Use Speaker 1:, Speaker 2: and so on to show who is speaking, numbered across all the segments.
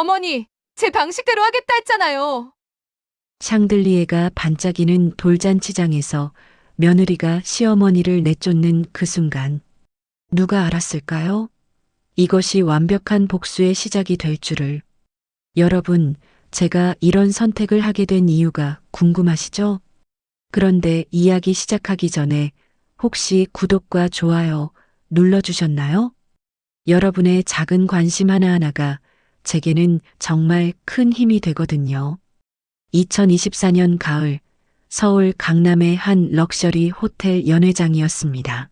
Speaker 1: 어머니, 제 방식대로 하겠다 했잖아요.
Speaker 2: 샹들리에가 반짝이는 돌잔치장에서 며느리가 시어머니를 내쫓는 그 순간 누가 알았을까요? 이것이 완벽한 복수의 시작이 될 줄을. 여러분, 제가 이런 선택을 하게 된 이유가 궁금하시죠? 그런데 이야기 시작하기 전에 혹시 구독과 좋아요 눌러주셨나요? 여러분의 작은 관심 하나하나가 제게는 정말 큰 힘이 되거든요. 2024년 가을, 서울 강남의 한 럭셔리 호텔 연회장이었습니다.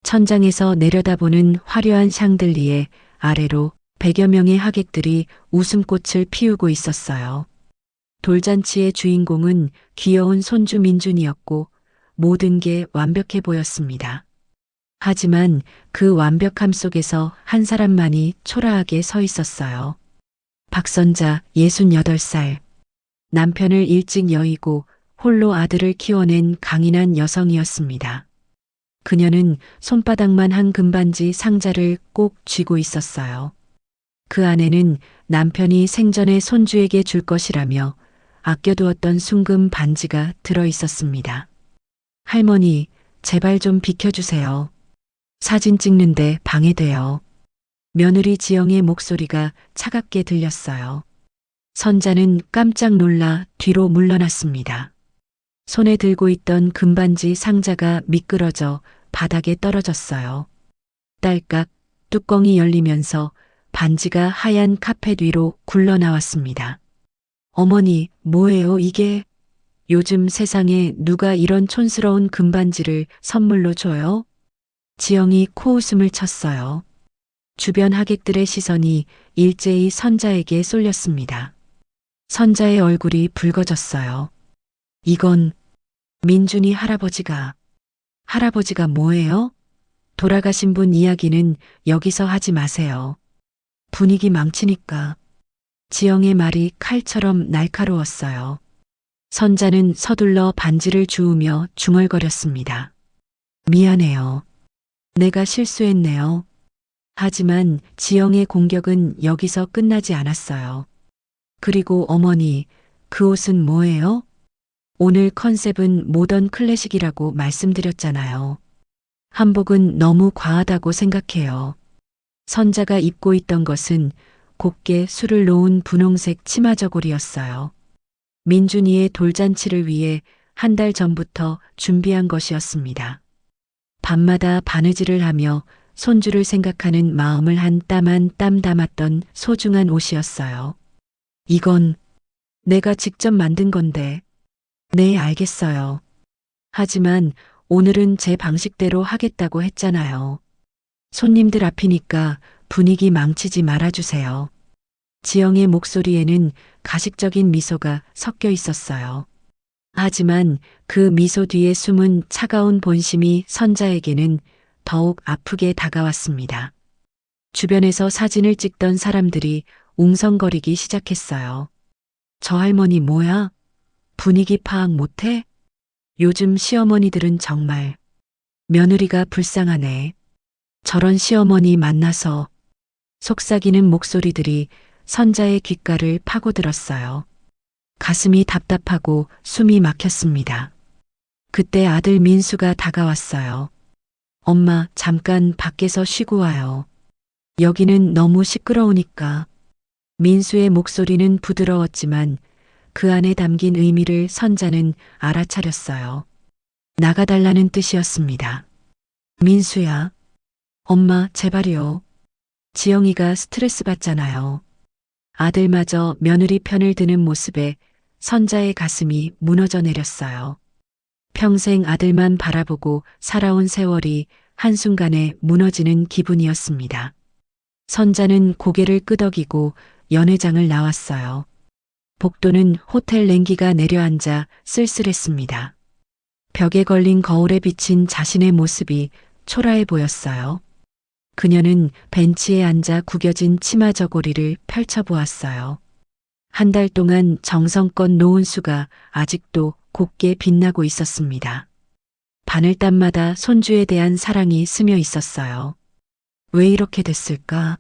Speaker 2: 천장에서 내려다보는 화려한 샹들리에 아래로 100여 명의 하객들이 웃음꽃을 피우고 있었어요. 돌잔치의 주인공은 귀여운 손주 민준이었고 모든 게 완벽해 보였습니다. 하지만 그 완벽함 속에서 한 사람만이 초라하게 서 있었어요. 박선자 68살. 남편을 일찍 여의고 홀로 아들을 키워낸 강인한 여성이었습니다. 그녀는 손바닥만 한 금반지 상자를 꼭 쥐고 있었어요. 그 안에는 남편이 생전에 손주에게 줄 것이라며 아껴두었던 순금 반지가 들어 있었습니다. 할머니, 제발 좀 비켜주세요. 사진 찍는데 방해돼요. 며느리 지영의 목소리가 차갑게 들렸어요. 선자는 깜짝 놀라 뒤로 물러났습니다. 손에 들고 있던 금반지 상자가 미끄러져 바닥에 떨어졌어요. 딸깍 뚜껑이 열리면서 반지가 하얀 카펫 위로 굴러나왔습니다. 어머니, 뭐예요 이게? 요즘 세상에 누가 이런 촌스러운 금반지를 선물로 줘요? 지영이 코웃음을 쳤어요. 주변 하객들의 시선이 일제히 선자에게 쏠렸습니다. 선자의 얼굴이 붉어졌어요. 이건 민준이 할아버지가 뭐예요? 돌아가신 분 이야기는 여기서 하지 마세요. 분위기 망치니까. 지영의 말이 칼처럼 날카로웠어요. 선자는 서둘러 반지를 주우며 중얼거렸습니다. 미안해요. 내가 실수했네요. 하지만 지영의 공격은 여기서 끝나지 않았어요. 그리고 어머니, 그 옷은 뭐예요? 오늘 컨셉은 모던 클래식이라고 말씀드렸잖아요. 한복은 너무 과하다고 생각해요. 선자가 입고 있던 것은 곱게 술을 놓은 분홍색 치마 저고리였어요. 민준이의 돌잔치를 위해 한 달 전부터 준비한 것이었습니다. 밤마다 바느질을 하며 손주를 생각하는 마음을 한 땀 한 땀 담았던 소중한 옷이었어요. 이건 내가 직접 만든 건데. 네, 알겠어요. 하지만 오늘은 제 방식대로 하겠다고 했잖아요. 손님들 앞이니까 분위기 망치지 말아주세요. 지영의 목소리에는 가식적인 미소가 섞여 있었어요. 하지만 그 미소 뒤에 숨은 차가운 본심이 선자에게는 더욱 아프게 다가왔습니다. 주변에서 사진을 찍던 사람들이 웅성거리기 시작했어요. 저 할머니 뭐야? 분위기 파악 못해? 요즘 시어머니들은 정말 며느리가 불쌍하네. 저런 시어머니 만나서. 속삭이는 목소리들이 선자의 귓가를 파고들었어요. 가슴이 답답하고 숨이 막혔습니다. 그때 아들 민수가 다가왔어요. 엄마, 잠깐 밖에서 쉬고 와요. 여기는 너무 시끄러우니까. 민수의 목소리는 부드러웠지만 그 안에 담긴 의미를 선자는 알아차렸어요. 나가달라는 뜻이었습니다. 민수야. 엄마, 제발요. 지영이가 스트레스 받잖아요. 아들마저 며느리 편을 드는 모습에 선자의 가슴이 무너져 내렸어요. 평생 아들만 바라보고 살아온 세월이 한순간에 무너지는 기분이었습니다. 선자는 고개를 끄덕이고 연회장을 나왔어요. 복도는 호텔 냉기가 내려앉아 쓸쓸했습니다. 벽에 걸린 거울에 비친 자신의 모습이 초라해 보였어요. 그녀는 벤치에 앉아 구겨진 치마 저고리를 펼쳐보았어요. 한 달 동안 정성껏 놓은 수가 아직도 곱게 빛나고 있었습니다. 바늘땀마다 손주에 대한 사랑이 스며 있었어요. 왜 이렇게 됐을까?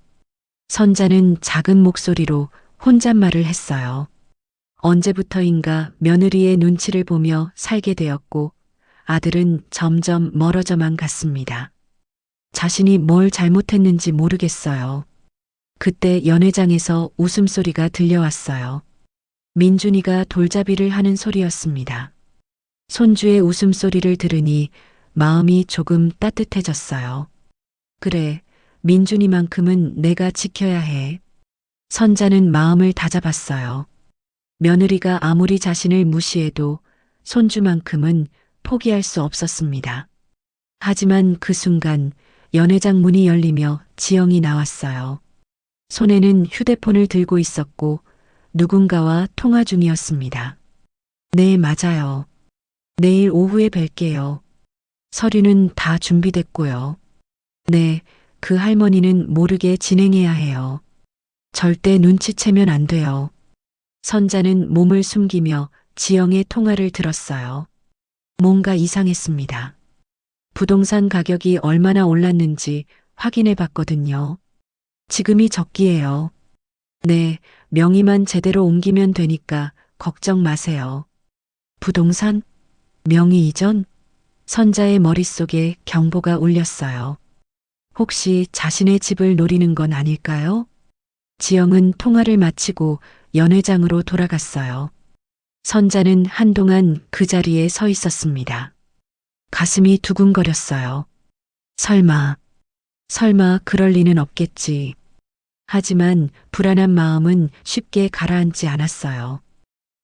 Speaker 2: 선자는 작은 목소리로 혼잣말을 했어요. 언제부터인가 며느리의 눈치를 보며 살게 되었고 아들은 점점 멀어져만 갔습니다. 자신이 뭘 잘못했는지 모르겠어요. 그때 연회장에서 웃음소리가 들려왔어요. 민준이가 돌잡이를 하는 소리였습니다. 손주의 웃음소리를 들으니 마음이 조금 따뜻해졌어요. 그래, 민준이만큼은 내가 지켜야 해. 선자는 마음을 다잡았어요. 며느리가 아무리 자신을 무시해도 손주만큼은 포기할 수 없었습니다. 하지만 그 순간 연회장 문이 열리며 지영이 나왔어요. 손에는 휴대폰을 들고 있었고 누군가와 통화 중이었습니다. 네, 맞아요. 내일 오후에 뵐게요. 서류는 다 준비됐고요. 네, 그 할머니는 모르게 진행해야 해요. 절대 눈치채면 안 돼요. 선자는 몸을 숨기며 지영의 통화를 들었어요. 뭔가 이상했습니다. 부동산 가격이 얼마나 올랐는지 확인해 봤거든요. 지금이 적기예요. 네, 명의만 제대로 옮기면 되니까 걱정 마세요. 부동산? 명의 이전? 선자의 머릿속에 경보가 울렸어요. 혹시 자신의 집을 노리는 건 아닐까요? 지영은 통화를 마치고 연회장으로 돌아갔어요. 선자는 한동안 그 자리에 서 있었습니다. 가슴이 두근거렸어요. 설마 그럴 리는 없겠지. 하지만 불안한 마음은 쉽게 가라앉지 않았어요.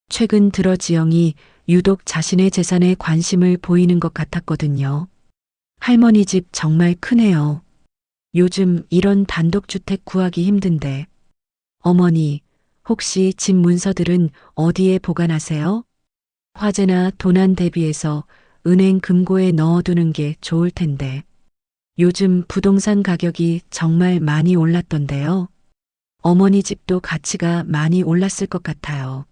Speaker 2: 최근 들어 지영이 유독 자신의 재산에 관심을 보이는 것 같았거든요. 할머니 집 정말 크네요. 요즘 이런 단독주택 구하기 힘든데. 어머니, 혹시 집 문서들은 어디에 보관하세요? 화재나 도난 대비해서 은행 금고에 넣어두는 게 좋을 텐데. 요즘 부동산 가격이 정말 많이 올랐던데요. 어머니 집도 가치가 많이 올랐을 것 같아요.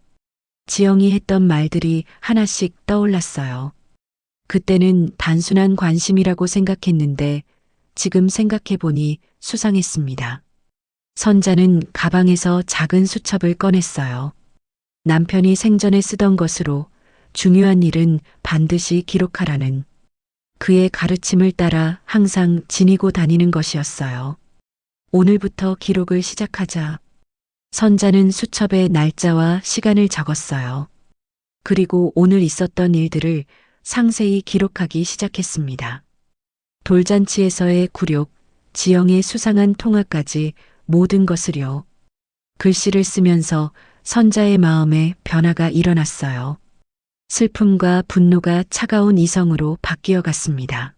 Speaker 2: 지영이 했던 말들이 하나씩 떠올랐어요. 그때는 단순한 관심이라고 생각했는데 지금 생각해보니 수상했습니다. 선자는 가방에서 작은 수첩을 꺼냈어요. 남편이 생전에 쓰던 것으로 중요한 일은 반드시 기록하라는 그의 가르침을 따라 항상 지니고 다니는 것이었어요. 오늘부터 기록을 시작하자. 선자는 수첩에 날짜와 시간을 적었어요. 그리고 오늘 있었던 일들을 상세히 기록하기 시작했습니다. 돌잔치에서의 굴욕, 지영의 수상한 통화까지 모든 것을요. 글씨를 쓰면서 선자의 마음에 변화가 일어났어요. 슬픔과 분노가 차가운 이성으로 바뀌어 갔습니다.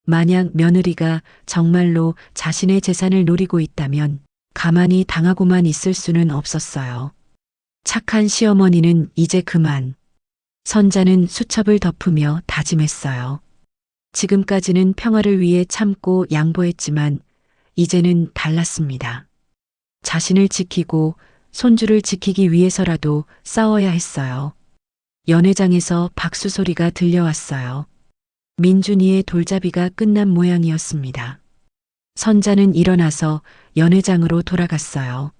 Speaker 2: 만약 며느리가 정말로 자신의 재산을 노리고 있다면 가만히 당하고만 있을 수는 없었어요. 착한 시어머니는 이제 그만. 선자는 수첩을 덮으며 다짐했어요. 지금까지는 평화를 위해 참고 양보했지만 이제는 달랐습니다. 자신을 지키고 손주를 지키기 위해서라도 싸워야 했어요. 연회장에서 박수 소리가 들려왔어요. 민준이의 돌잡이가 끝난 모양이었습니다. 선자는 일어나서 연회장으로 돌아갔어요.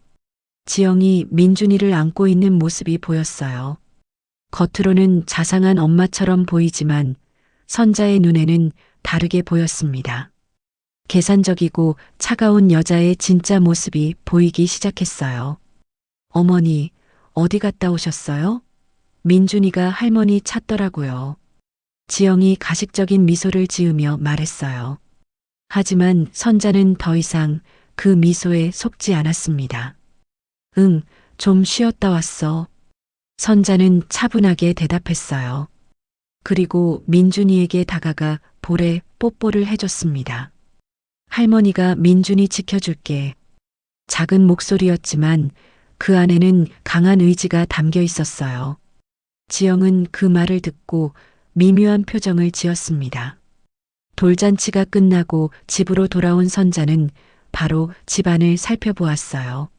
Speaker 2: 지영이 민준이를 안고 있는 모습이 보였어요. 겉으로는 자상한 엄마처럼 보이지만 선자의 눈에는 다르게 보였습니다. 계산적이고 차가운 여자의 진짜 모습이 보이기 시작했어요. 어머니, 어디 갔다 오셨어요? 민준이가 할머니 찾더라고요. 지영이 가식적인 미소를 지으며 말했어요. 하지만 선자는 더 이상 그 미소에 속지 않았습니다. 응, 좀 쉬었다 왔어. 선자는 차분하게 대답했어요. 그리고 민준이에게 다가가 볼에 뽀뽀를 해줬습니다. 할머니가 민준이 지켜줄게. 작은 목소리였지만 그 안에는 강한 의지가 담겨 있었어요. 지영은 그 말을 듣고 미묘한 표정을 지었습니다. 돌잔치가 끝나고 집으로 돌아온 선자는 바로 집안을 살펴보았어요.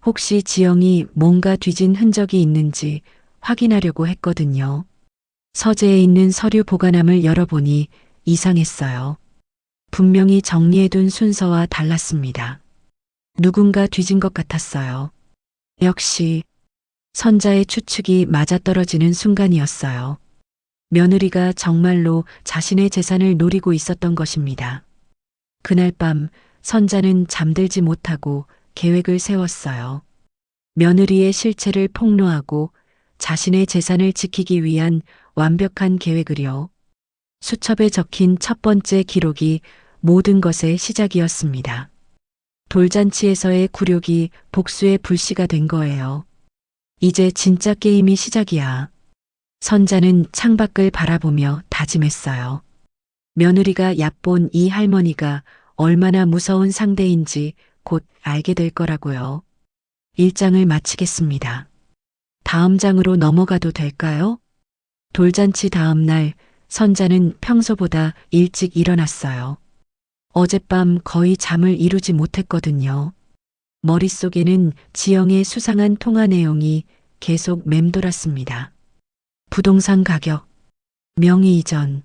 Speaker 2: 혹시 지영이 뭔가 뒤진 흔적이 있는지 확인하려고 했거든요. 서재에 있는 서류 보관함을 열어보니 이상했어요. 분명히 정리해둔 순서와 달랐습니다. 누군가 뒤진 것 같았어요. 역시 선자의 추측이 맞아떨어지는 순간이었어요. 며느리가 정말로 자신의 재산을 노리고 있었던 것입니다. 그날 밤 선자는 잠들지 못하고 계획을 세웠어요. 며느리의 실체를 폭로하고 자신의 재산을 지키기 위한 완벽한 계획을요. 수첩에 적힌 첫 번째 기록이 모든 것의 시작이었습니다. 돌잔치에서의 굴욕이 복수의 불씨가 된 거예요. 이제 진짜 게임이 시작이야. 선자는 창밖을 바라보며 다짐했어요. 며느리가 얕본 이 할머니가 얼마나 무서운 상대인지 곧 알게 될 거라고요. 1장을 마치겠습니다. 다음 장으로 넘어가도 될까요? 돌잔치 다음 날 선자는 평소보다 일찍 일어났어요. 어젯밤 거의 잠을 이루지 못했거든요. 머릿속에는 지영의 수상한 통화 내용이 계속 맴돌았습니다. 부동산 가격, 명의 이전,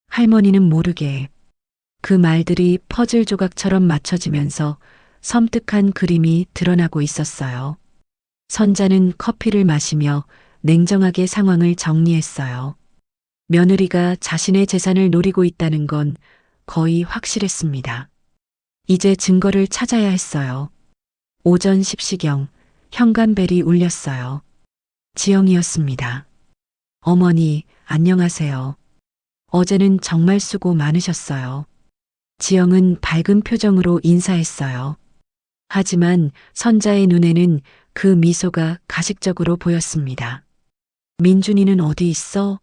Speaker 2: 할머니는 모르게 그 말들이 퍼즐 조각처럼 맞춰지면서 섬뜩한 그림이 드러나고 있었어요. 선자는 커피를 마시며 냉정하게 상황을 정리했어요. 며느리가 자신의 재산을 노리고 있다는 건 거의 확실했습니다. 이제 증거를 찾아야 했어요. 오전 10시경 현관벨이 울렸어요. 지영이었습니다. 어머니, 안녕하세요. 어제는 정말 수고 많으셨어요. 지영은 밝은 표정으로 인사했어요. 하지만 선자의 눈에는 그 미소가 가식적으로 보였습니다. 민준이는 어디 있어?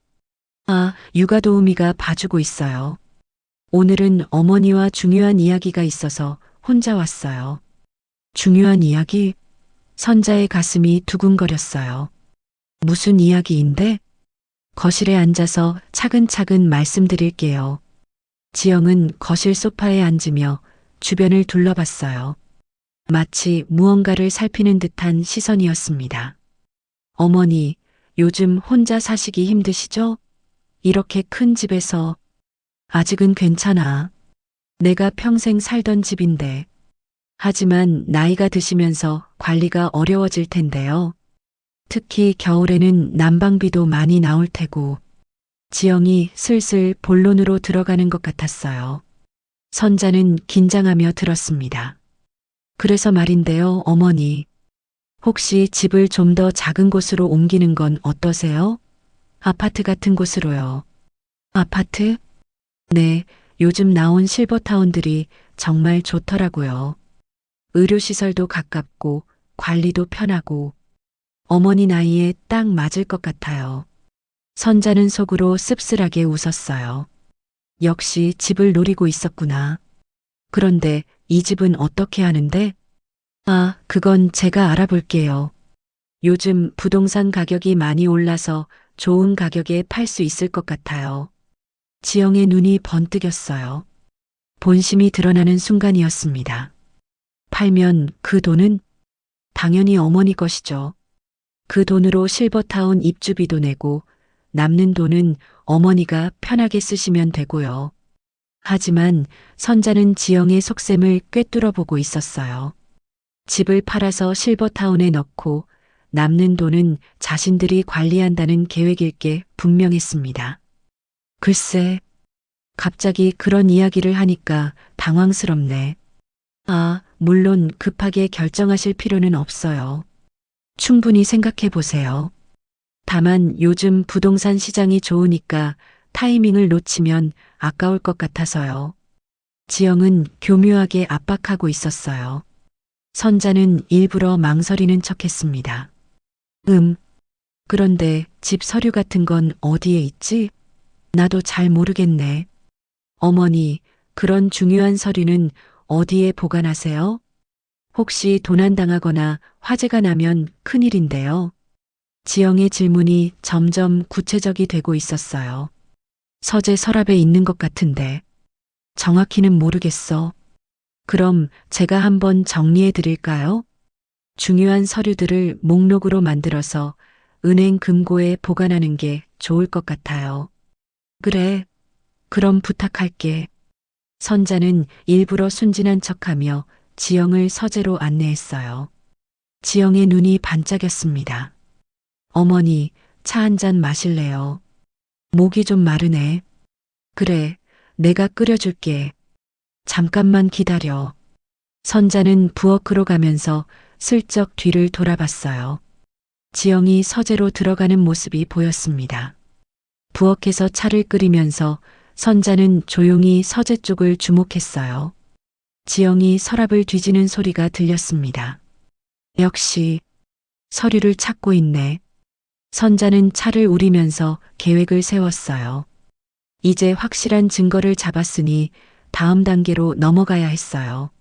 Speaker 2: 아, 육아도우미가 봐주고 있어요. 오늘은 어머니와 중요한 이야기가 있어서 혼자 왔어요. 중요한 이야기? 선자의 가슴이 두근거렸어요. 무슨 이야기인데? 거실에 앉아서 차근차근 말씀드릴게요. 지영은 거실 소파에 앉으며 주변을 둘러봤어요. 마치 무언가를 살피는 듯한 시선이었습니다. 어머니, 요즘 혼자 사시기 힘드시죠? 이렇게 큰 집에서. 아직은 괜찮아. 내가 평생 살던 집인데. 하지만 나이가 드시면서 관리가 어려워질 텐데요. 특히 겨울에는 난방비도 많이 나올 테고. 지영이 슬슬 본론으로 들어가는 것 같았어요. 선자는 긴장하며 들었습니다. 그래서 말인데요, 어머니. 혹시 집을 좀 더 작은 곳으로 옮기는 건 어떠세요? 아파트 같은 곳으로요. 아파트? 네, 요즘 나온 실버타운들이 정말 좋더라고요. 의료시설도 가깝고 관리도 편하고 어머니 나이에 딱 맞을 것 같아요. 선자는 속으로 씁쓸하게 웃었어요. 역시 집을 노리고 있었구나. 그런데 이 집은 어떻게 하는데? 아, 그건 제가 알아볼게요. 요즘 부동산 가격이 많이 올라서 좋은 가격에 팔 수 있을 것 같아요. 지영의 눈이 번뜩였어요. 본심이 드러나는 순간이었습니다. 팔면 그 돈은? 당연히 어머니 것이죠. 그 돈으로 실버타운 입주비도 내고 남는 돈은 어머니가 편하게 쓰시면 되고요. 하지만 선자는 지영의 속셈을 꿰뚫어 보고 있었어요. 집을 팔아서 실버타운에 넣고 남는 돈은 자신들이 관리한다는 계획일 게 분명했습니다. 글쎄, 갑자기 그런 이야기를 하니까 당황스럽네. 아, 물론 급하게 결정하실 필요는 없어요. 충분히 생각해 보세요. 다만 요즘 부동산 시장이 좋으니까 타이밍을 놓치면 아까울 것 같아서요. 지영은 교묘하게 압박하고 있었어요. 선자는 일부러 망설이는 척했습니다. 그런데 집 서류 같은 건 어디에 있지? 나도 잘 모르겠네. 어머니, 그런 중요한 서류는 어디에 보관하세요? 혹시 도난당하거나 화재가 나면 큰일인데요. 지영의 질문이 점점 구체적이 되고 있었어요. 서재 서랍에 있는 것 같은데. 정확히는 모르겠어. 그럼 제가 한번 정리해 드릴까요? 중요한 서류들을 목록으로 만들어서 은행 금고에 보관하는 게 좋을 것 같아요. 그래. 그럼 부탁할게. 선자는 일부러 순진한 척하며 지영을 서재로 안내했어요. 지영의 눈이 반짝였습니다. 어머니, 차 한 잔 마실래요? 목이 좀 마르네. 그래, 내가 끓여줄게. 잠깐만 기다려. 선자는 부엌으로 가면서 슬쩍 뒤를 돌아봤어요. 지영이 서재로 들어가는 모습이 보였습니다. 부엌에서 차를 끓이면서 선자는 조용히 서재 쪽을 주목했어요. 지영이 서랍을 뒤지는 소리가 들렸습니다. 역시 서류를 찾고 있네. 선자는 차를 우리면서 계획을 세웠어요. 이제 확실한 증거를 잡았으니 다음 단계로 넘어가야 했어요.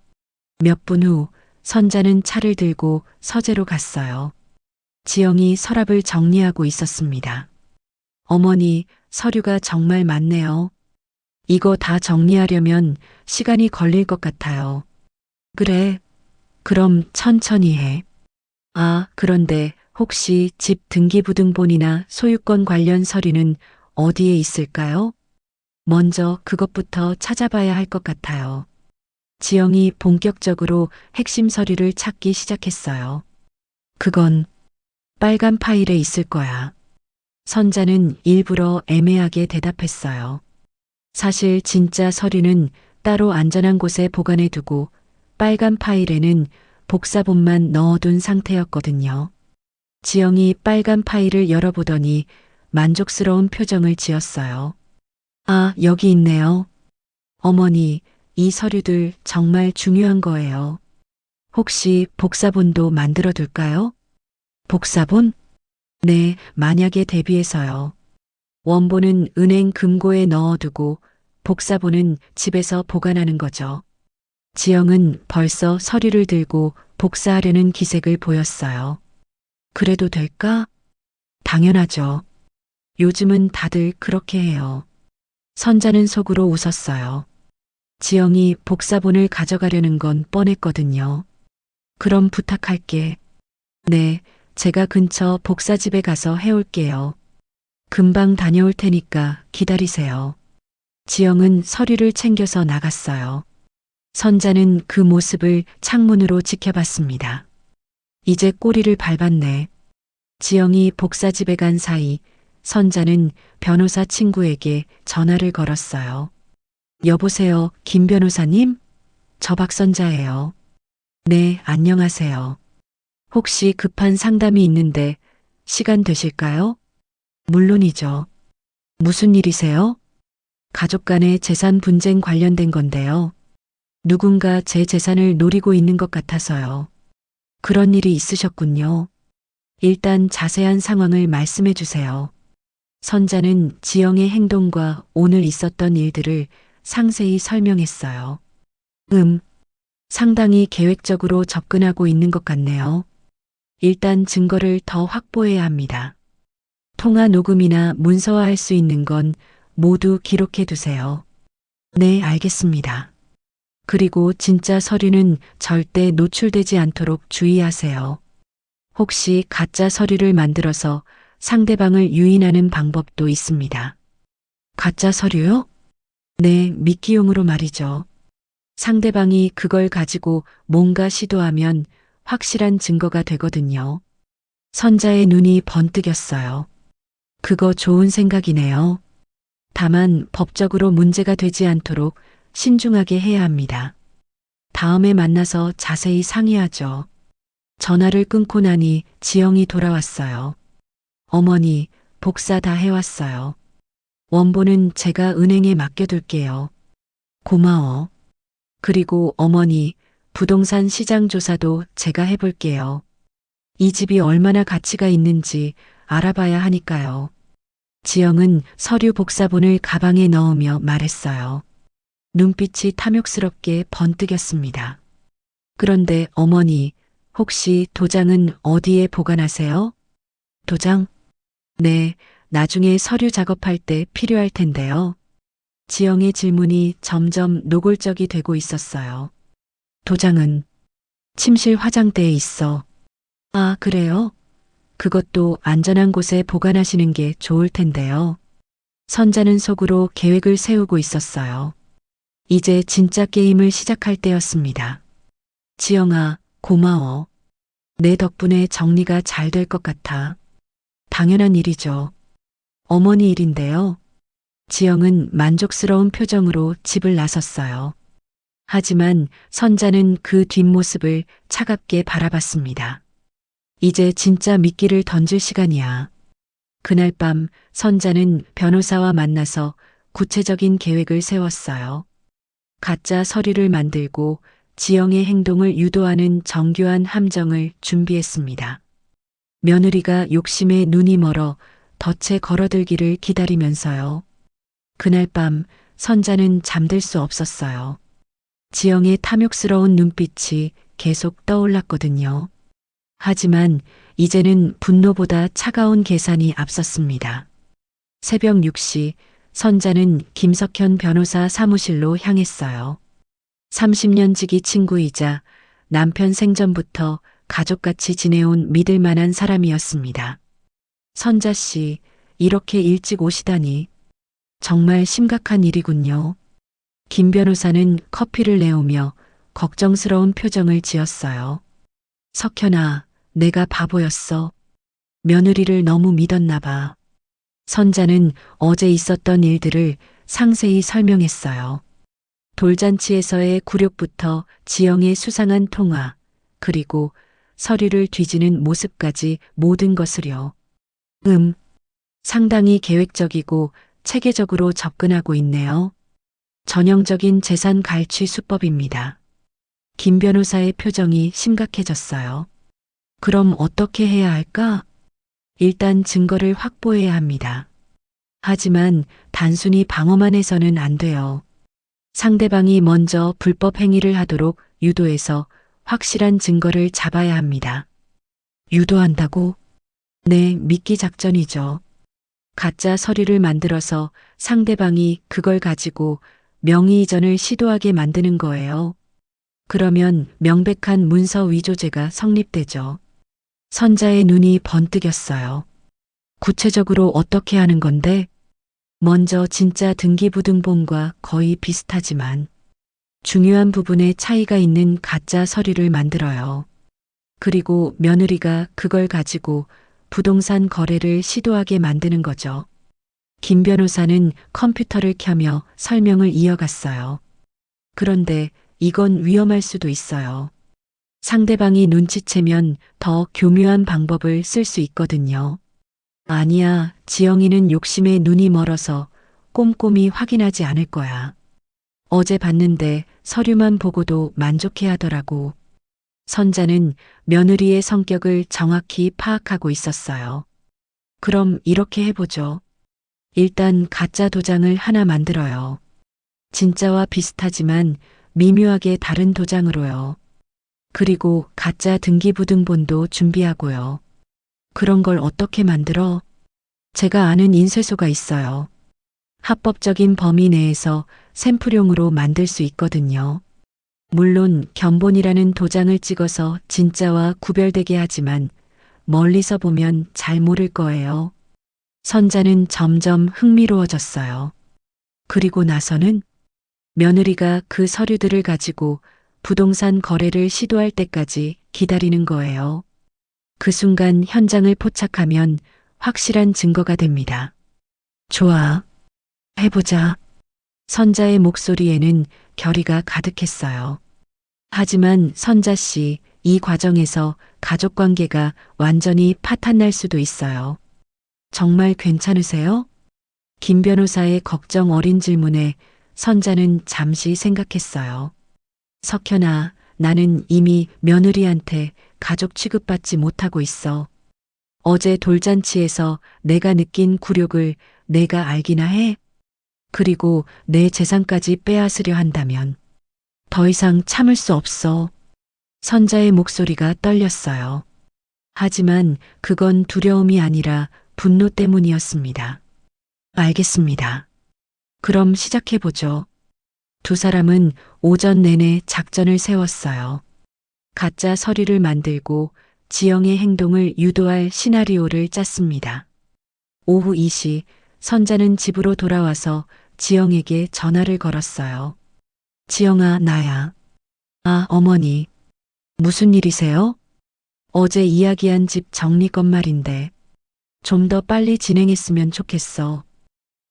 Speaker 2: 몇 분 후 선자는 차를 들고 서재로 갔어요. 지영이 서랍을 정리하고 있었습니다. 어머니, 서류가 정말 많네요. 이거 다 정리하려면 시간이 걸릴 것 같아요. 그래, 그럼 천천히 해. 아, 그런데 혹시 집 등기부등본이나 소유권 관련 서류는 어디에 있을까요? 먼저 그것부터 찾아봐야 할 것 같아요. 지영이 본격적으로 핵심 서류를 찾기 시작했어요. 그건 빨간 파일에 있을 거야. 선자는 일부러 애매하게 대답했어요. 사실 진짜 서류는 따로 안전한 곳에 보관해 두고 빨간 파일에는 복사본만 넣어둔 상태였거든요. 지영이 빨간 파일을 열어보더니 만족스러운 표정을 지었어요. 아, 여기 있네요. 어머니, 이 서류들 정말 중요한 거예요. 혹시 복사본도 만들어 둘까요? 복사본? 네, 만약에 대비해서요. 원본은 은행 금고에 넣어두고 복사본은 집에서 보관하는 거죠. 지영은 벌써 서류를 들고 복사하려는 기색을 보였어요. 그래도 될까? 당연하죠. 요즘은 다들 그렇게 해요. 선자는 속으로 웃었어요. 지영이 복사본을 가져가려는 건 뻔했거든요. 그럼 부탁할게. 네, 제가 근처 복사집에 가서 해올게요. 금방 다녀올 테니까 기다리세요. 지영은 서류를 챙겨서 나갔어요. 선자는 그 모습을 창문으로 지켜봤습니다. 이제 꼬리를 밟았네. 지영이 복사집에 간 사이 선자는 변호사 친구에게 전화를 걸었어요. 여보세요, 김 변호사님? 저 박선자예요. 네, 안녕하세요. 혹시 급한 상담이 있는데 시간 되실까요? 물론이죠. 무슨 일이세요? 가족 간의 재산 분쟁 관련된 건데요. 누군가 제 재산을 노리고 있는 것 같아서요. 그런 일이 있으셨군요. 일단 자세한 상황을 말씀해 주세요. 선자는 지영의 행동과 오늘 있었던 일들을 상세히 설명했어요. 상당히 계획적으로 접근하고 있는 것 같네요. 일단 증거를 더 확보해야 합니다. 통화 녹음이나 문서화할 수 있는 건 모두 기록해 두세요. 네, 알겠습니다. 그리고 진짜 서류는 절대 노출되지 않도록 주의하세요. 혹시 가짜 서류를 만들어서 상대방을 유인하는 방법도 있습니다. 가짜 서류요? 네, 미끼용으로 말이죠. 상대방이 그걸 가지고 뭔가 시도하면 확실한 증거가 되거든요. 선자의 눈이 번뜩였어요. 그거 좋은 생각이네요. 다만 법적으로 문제가 되지 않도록 신중하게 해야 합니다. 다음에 만나서 자세히 상의하죠. 전화를 끊고 나니 지영이 돌아왔어요. 어머니, 복사 다 해왔어요. 원본은 제가 은행에 맡겨둘게요. 고마워. 그리고 어머니, 부동산 시장 조사도 제가 해볼게요. 이 집이 얼마나 가치가 있는지 알아봐야 하니까요. 지영은 서류 복사본을 가방에 넣으며 말했어요. 눈빛이 탐욕스럽게 번뜩였습니다. 그런데 어머니, 혹시 도장은 어디에 보관하세요? 도장? 네, 나중에 서류 작업할 때 필요할 텐데요. 지영의 질문이 점점 노골적이 되고 있었어요. 도장은 침실 화장대에 있어. 아, 그래요? 그것도 안전한 곳에 보관하시는 게 좋을 텐데요. 선자는 속으로 계획을 세우고 있었어요. 이제 진짜 게임을 시작할 때였습니다. 지영아, 고마워. 내 덕분에 정리가 잘 될 것 같아. 당연한 일이죠. 어머니 일인데요. 지영은 만족스러운 표정으로 집을 나섰어요. 하지만 선자는 그 뒷모습을 차갑게 바라봤습니다. 이제 진짜 미끼를 던질 시간이야. 그날 밤 선자는 변호사와 만나서 구체적인 계획을 세웠어요. 가짜 서류를 만들고 지영의 행동을 유도하는 정교한 함정을 준비했습니다. 며느리가 욕심에 눈이 멀어 덫에 걸어들기를 기다리면서요. 그날 밤 선자는 잠들 수 없었어요. 지영의 탐욕스러운 눈빛이 계속 떠올랐거든요. 하지만 이제는 분노보다 차가운 계산이 앞섰습니다. 새벽 6시 선자는 김석현 변호사 사무실로 향했어요. 30년 지기 친구이자 남편 생전부터 가족같이 지내온 믿을 만한 사람이었습니다. 선자 씨, 이렇게 일찍 오시다니. 정말 심각한 일이군요. 김 변호사는 커피를 내오며 걱정스러운 표정을 지었어요. 석현아, 내가 바보였어. 며느리를 너무 믿었나 봐. 선자는 어제 있었던 일들을 상세히 설명했어요. 돌잔치에서의 굴욕부터 지영의 수상한 통화, 그리고 서류를 뒤지는 모습까지 모든 것을요. 상당히 계획적이고 체계적으로 접근하고 있네요. 전형적인 재산 갈취 수법입니다. 김 변호사의 표정이 심각해졌어요. 그럼 어떻게 해야 할까? 일단 증거를 확보해야 합니다. 하지만 단순히 방어만 해서는 안 돼요. 상대방이 먼저 불법 행위를 하도록 유도해서 확실한 증거를 잡아야 합니다. 유도한다고? 네, 미끼 작전이죠. 가짜 서류를 만들어서 상대방이 그걸 가지고 명의 이전을 시도하게 만드는 거예요. 그러면 명백한 문서 위조죄가 성립되죠. 선자의 눈이 번뜩였어요. 구체적으로 어떻게 하는 건데? 먼저 진짜 등기부등본과 거의 비슷하지만 중요한 부분에 차이가 있는 가짜 서류를 만들어요. 그리고 며느리가 그걸 가지고 부동산 거래를 시도하게 만드는 거죠. 김 변호사는 컴퓨터를 켜며 설명을 이어갔어요. 그런데 이건 위험할 수도 있어요. 상대방이 눈치채면 더 교묘한 방법을 쓸 수 있거든요. 아니야, 지영이는 욕심에 눈이 멀어서 꼼꼼히 확인하지 않을 거야. 어제 봤는데 서류만 보고도 만족해 하더라고. 선자는 며느리의 성격을 정확히 파악하고 있었어요. 그럼 이렇게 해보죠. 일단 가짜 도장을 하나 만들어요. 진짜와 비슷하지만 미묘하게 다른 도장으로요. 그리고 가짜 등기부등본도 준비하고요. 그런 걸 어떻게 만들어? 제가 아는 인쇄소가 있어요. 합법적인 범위 내에서 샘플용으로 만들 수 있거든요. 물론 견본이라는 도장을 찍어서 진짜와 구별되게 하지만 멀리서 보면 잘 모를 거예요. 선자는 점점 흥미로워졌어요. 그리고 나서는 며느리가 그 서류들을 가지고 부동산 거래를 시도할 때까지 기다리는 거예요. 그 순간 현장을 포착하면 확실한 증거가 됩니다. 좋아. 해보자. 선자의 목소리에는 결의가 가득했어요. 하지만 선자 씨, 이 과정에서 가족 관계가 완전히 파탄날 수도 있어요. 정말 괜찮으세요? 김 변호사의 걱정 어린 질문에 선자는 잠시 생각했어요. 석현아, 나는 이미 며느리한테 가족 취급받지 못하고 있어. 어제 돌잔치에서 내가 느낀 굴욕을 내가 알기나 해? 그리고 내 재산까지 빼앗으려 한다면 더 이상 참을 수 없어. 선자의 목소리가 떨렸어요. 하지만 그건 두려움이 아니라 분노 때문이었습니다. 알겠습니다. 그럼 시작해보죠. 두 사람은 오전 내내 작전을 세웠어요. 가짜 서류를 만들고 지영의 행동을 유도할 시나리오를 짰습니다. 오후 2시 선자는 집으로 돌아와서 지영에게 전화를 걸었어요. 지영아, 나야. 아, 어머니. 무슨 일이세요? 어제 이야기한 집 정리건 말인데 좀 더 빨리 진행했으면 좋겠어.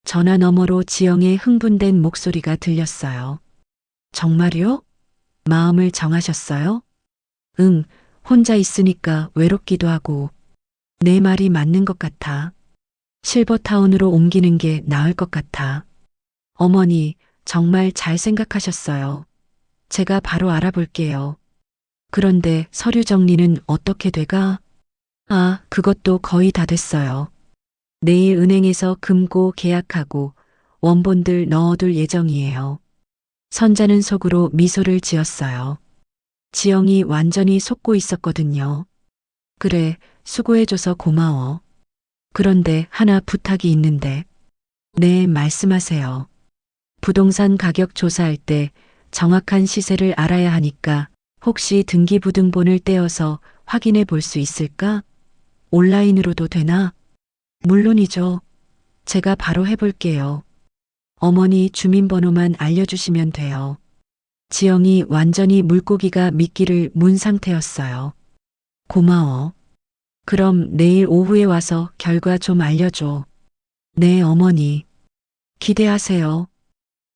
Speaker 2: 전화 너머로 지영의 흥분된 목소리가 들렸어요. 정말요? 마음을 정하셨어요? 응, 혼자 있으니까 외롭기도 하고 내 말이 맞는 것 같아. 실버타운으로 옮기는 게 나을 것 같아. 어머니, 정말 잘 생각하셨어요. 제가 바로 알아볼게요. 그런데 서류 정리는 어떻게 돼가? 아, 그것도 거의 다 됐어요. 내일 은행에서 금고 계약하고 원본들 넣어둘 예정이에요. 선자는 속으로 미소를 지었어요. 지영이 완전히 속고 있었거든요. 그래, 수고해줘서 고마워. 그런데 하나 부탁이 있는데. 네, 말씀하세요. 부동산 가격 조사할 때 정확한 시세를 알아야 하니까 혹시 등기부등본을 떼어서 확인해 볼 수 있을까? 온라인으로도 되나? 물론이죠. 제가 바로 해볼게요. 어머니 주민번호만 알려주시면 돼요. 지영이 완전히 물고기가 미끼를 문 상태였어요. 고마워. 그럼 내일 오후에 와서 결과 좀 알려줘. 네, 어머니. 기대하세요.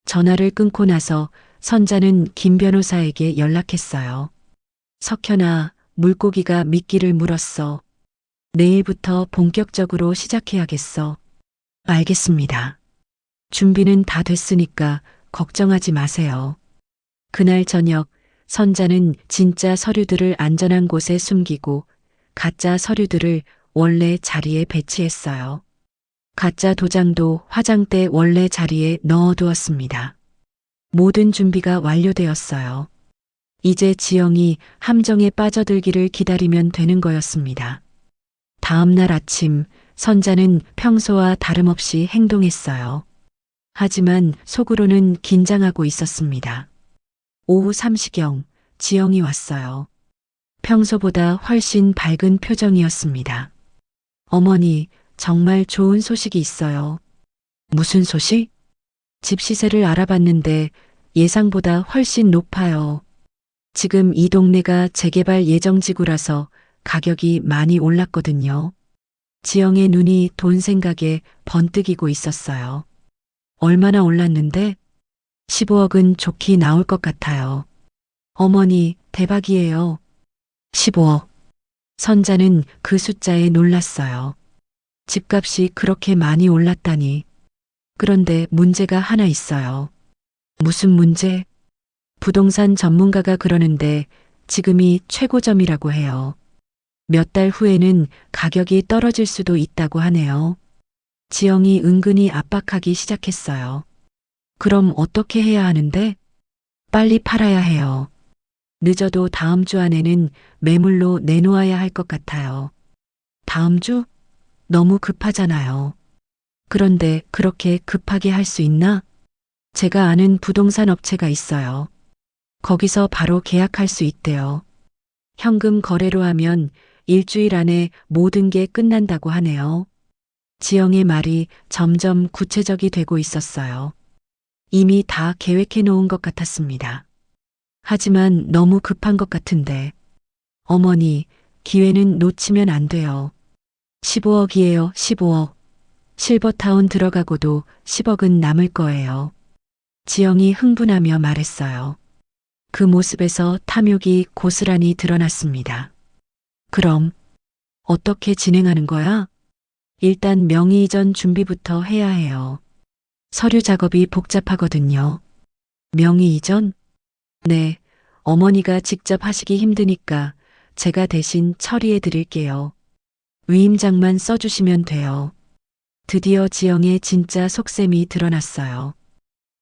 Speaker 2: 전화를 끊고 나서 선자는 김 변호사에게 연락했어요. 석현아, 물고기가 미끼를 물었어. 내일부터 본격적으로 시작해야겠어. 알겠습니다. 준비는 다 됐으니까 걱정하지 마세요. 그날 저녁 선자는 진짜 서류들을 안전한 곳에 숨기고 가짜 서류들을 원래 자리에 배치했어요. 가짜 도장도 화장대 원래 자리에 넣어두었습니다. 모든 준비가 완료되었어요. 이제 지영이 함정에 빠져들기를 기다리면 되는 거였습니다. 다음 날 아침 선자는 평소와 다름없이 행동했어요. 하지만 속으로는 긴장하고 있었습니다. 오후 3시경 지영이 왔어요. 평소보다 훨씬 밝은 표정이었습니다. 어머니, 정말 좋은 소식이 있어요. 무슨 소식? 집 시세를 알아봤는데 예상보다 훨씬 높아요. 지금 이 동네가 재개발 예정지구라서 가격이 많이 올랐거든요. 지영의 눈이 돈 생각에 번뜩이고 있었어요. 얼마나 올랐는데? 15억은 좋게 나올 것 같아요. 어머니, 대박이에요. 15억. 선자는 그 숫자에 놀랐어요. 집값이 그렇게 많이 올랐다니. 그런데 문제가 하나 있어요. 무슨 문제? 부동산 전문가가 그러는데 지금이 최고점이라고 해요. 몇 달 후에는 가격이 떨어질 수도 있다고 하네요. 지영이 은근히 압박하기 시작했어요. 그럼 어떻게 해야 하는데? 빨리 팔아야 해요. 늦어도 다음 주 안에는 매물로 내놓아야 할 것 같아요. 다음 주? 너무 급하잖아요. 그런데 그렇게 급하게 할 수 있나? 제가 아는 부동산 업체가 있어요. 거기서 바로 계약할 수 있대요. 현금 거래로 하면 일주일 안에 모든 게 끝난다고 하네요. 지영의 말이 점점 구체적이 되고 있었어요. 이미 다 계획해 놓은 것 같았습니다. 하지만 너무 급한 것 같은데. 어머니, 기회는 놓치면 안 돼요. 15억이에요, 15억. 실버타운 들어가고도 10억은 남을 거예요. 지영이 흥분하며 말했어요. 그 모습에서 탐욕이 고스란히 드러났습니다. 그럼 어떻게 진행하는 거야? 일단 명의 이전 준비부터 해야 해요. 서류 작업이 복잡하거든요. 명의 이전? 네, 어머니가 직접 하시기 힘드니까 제가 대신 처리해 드릴게요. 위임장만 써주시면 돼요. 드디어 지영의 진짜 속셈이 드러났어요.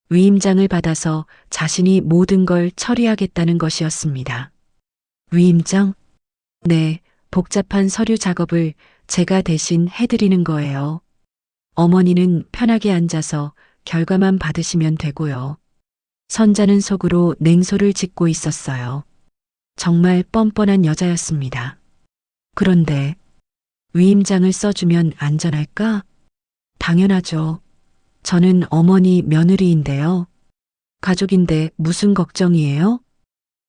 Speaker 2: 위임장을 받아서 자신이 모든 걸 처리하겠다는 것이었습니다. 위임장? 네, 복잡한 서류 작업을 제가 대신 해드리는 거예요. 어머니는 편하게 앉아서 결과만 받으시면 되고요. 선자는 속으로 냉소를 짓고 있었어요. 정말 뻔뻔한 여자였습니다. 그런데 위임장을 써주면 안전할까? 당연하죠. 저는 어머니 며느리인데요. 가족인데 무슨 걱정이에요?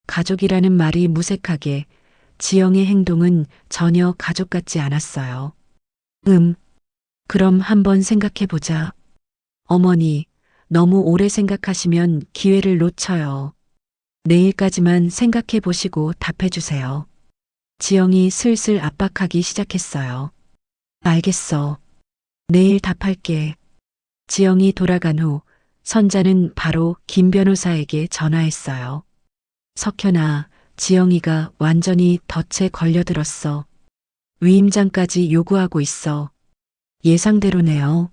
Speaker 2: 가족이라는 말이 무색하게 지영의 행동은 전혀 가족 같지 않았어요. 그럼 한번 생각해 보자. 어머니, 너무 오래 생각하시면 기회를 놓쳐요. 내일까지만 생각해 보시고 답해 주세요. 지영이 슬슬 압박하기 시작했어요. 알겠어. 내일 답할게. 지영이 돌아간 후 선자는 바로 김 변호사에게 전화했어요. 석현아, 지영이가 완전히 덫에 걸려들었어. 위임장까지 요구하고 있어. 예상대로네요.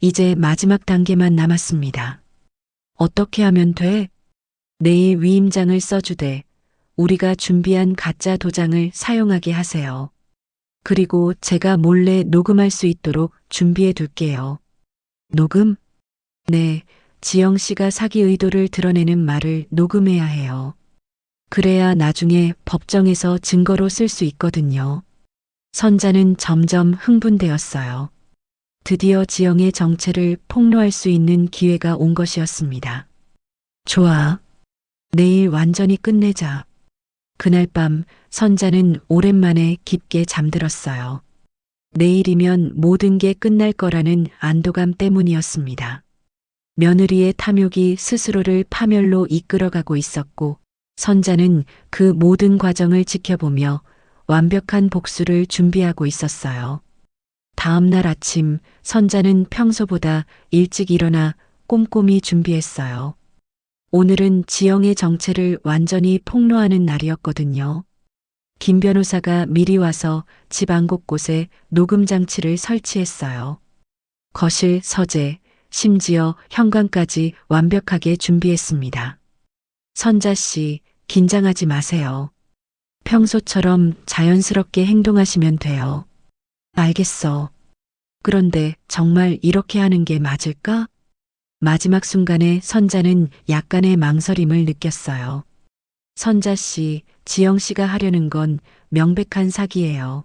Speaker 2: 이제 마지막 단계만 남았습니다. 어떻게 하면 돼? 내일 위임장을 써주되 우리가 준비한 가짜 도장을 사용하게 하세요. 그리고 제가 몰래 녹음할 수 있도록 준비해 둘게요. 녹음? 네, 지영 씨가 사기 의도를 드러내는 말을 녹음해야 해요. 그래야 나중에 법정에서 증거로 쓸 수 있거든요. 선자는 점점 흥분되었어요. 드디어 지영의 정체를 폭로할 수 있는 기회가 온 것이었습니다. 좋아. 내일 완전히 끝내자. 그날 밤 선자는 오랜만에 깊게 잠들었어요. 내일이면 모든 게 끝날 거라는 안도감 때문이었습니다. 며느리의 탐욕이 스스로를 파멸로 이끌어가고 있었고 선자는 그 모든 과정을 지켜보며 완벽한 복수를 준비하고 있었어요. 다음 날 아침 선자는 평소보다 일찍 일어나 꼼꼼히 준비했어요. 오늘은 지영의 정체를 완전히 폭로하는 날이었거든요. 김 변호사가 미리 와서 집 안 곳곳에 녹음 장치를 설치했어요. 거실, 서재, 심지어 현관까지 완벽하게 준비했습니다. 선자 씨, 긴장하지 마세요. 평소처럼 자연스럽게 행동하시면 돼요. 알겠어. 그런데 정말 이렇게 하는 게 맞을까? 마지막 순간에 선자는 약간의 망설임을 느꼈어요. 선자 씨, 지영 씨가 하려는 건 명백한 사기예요.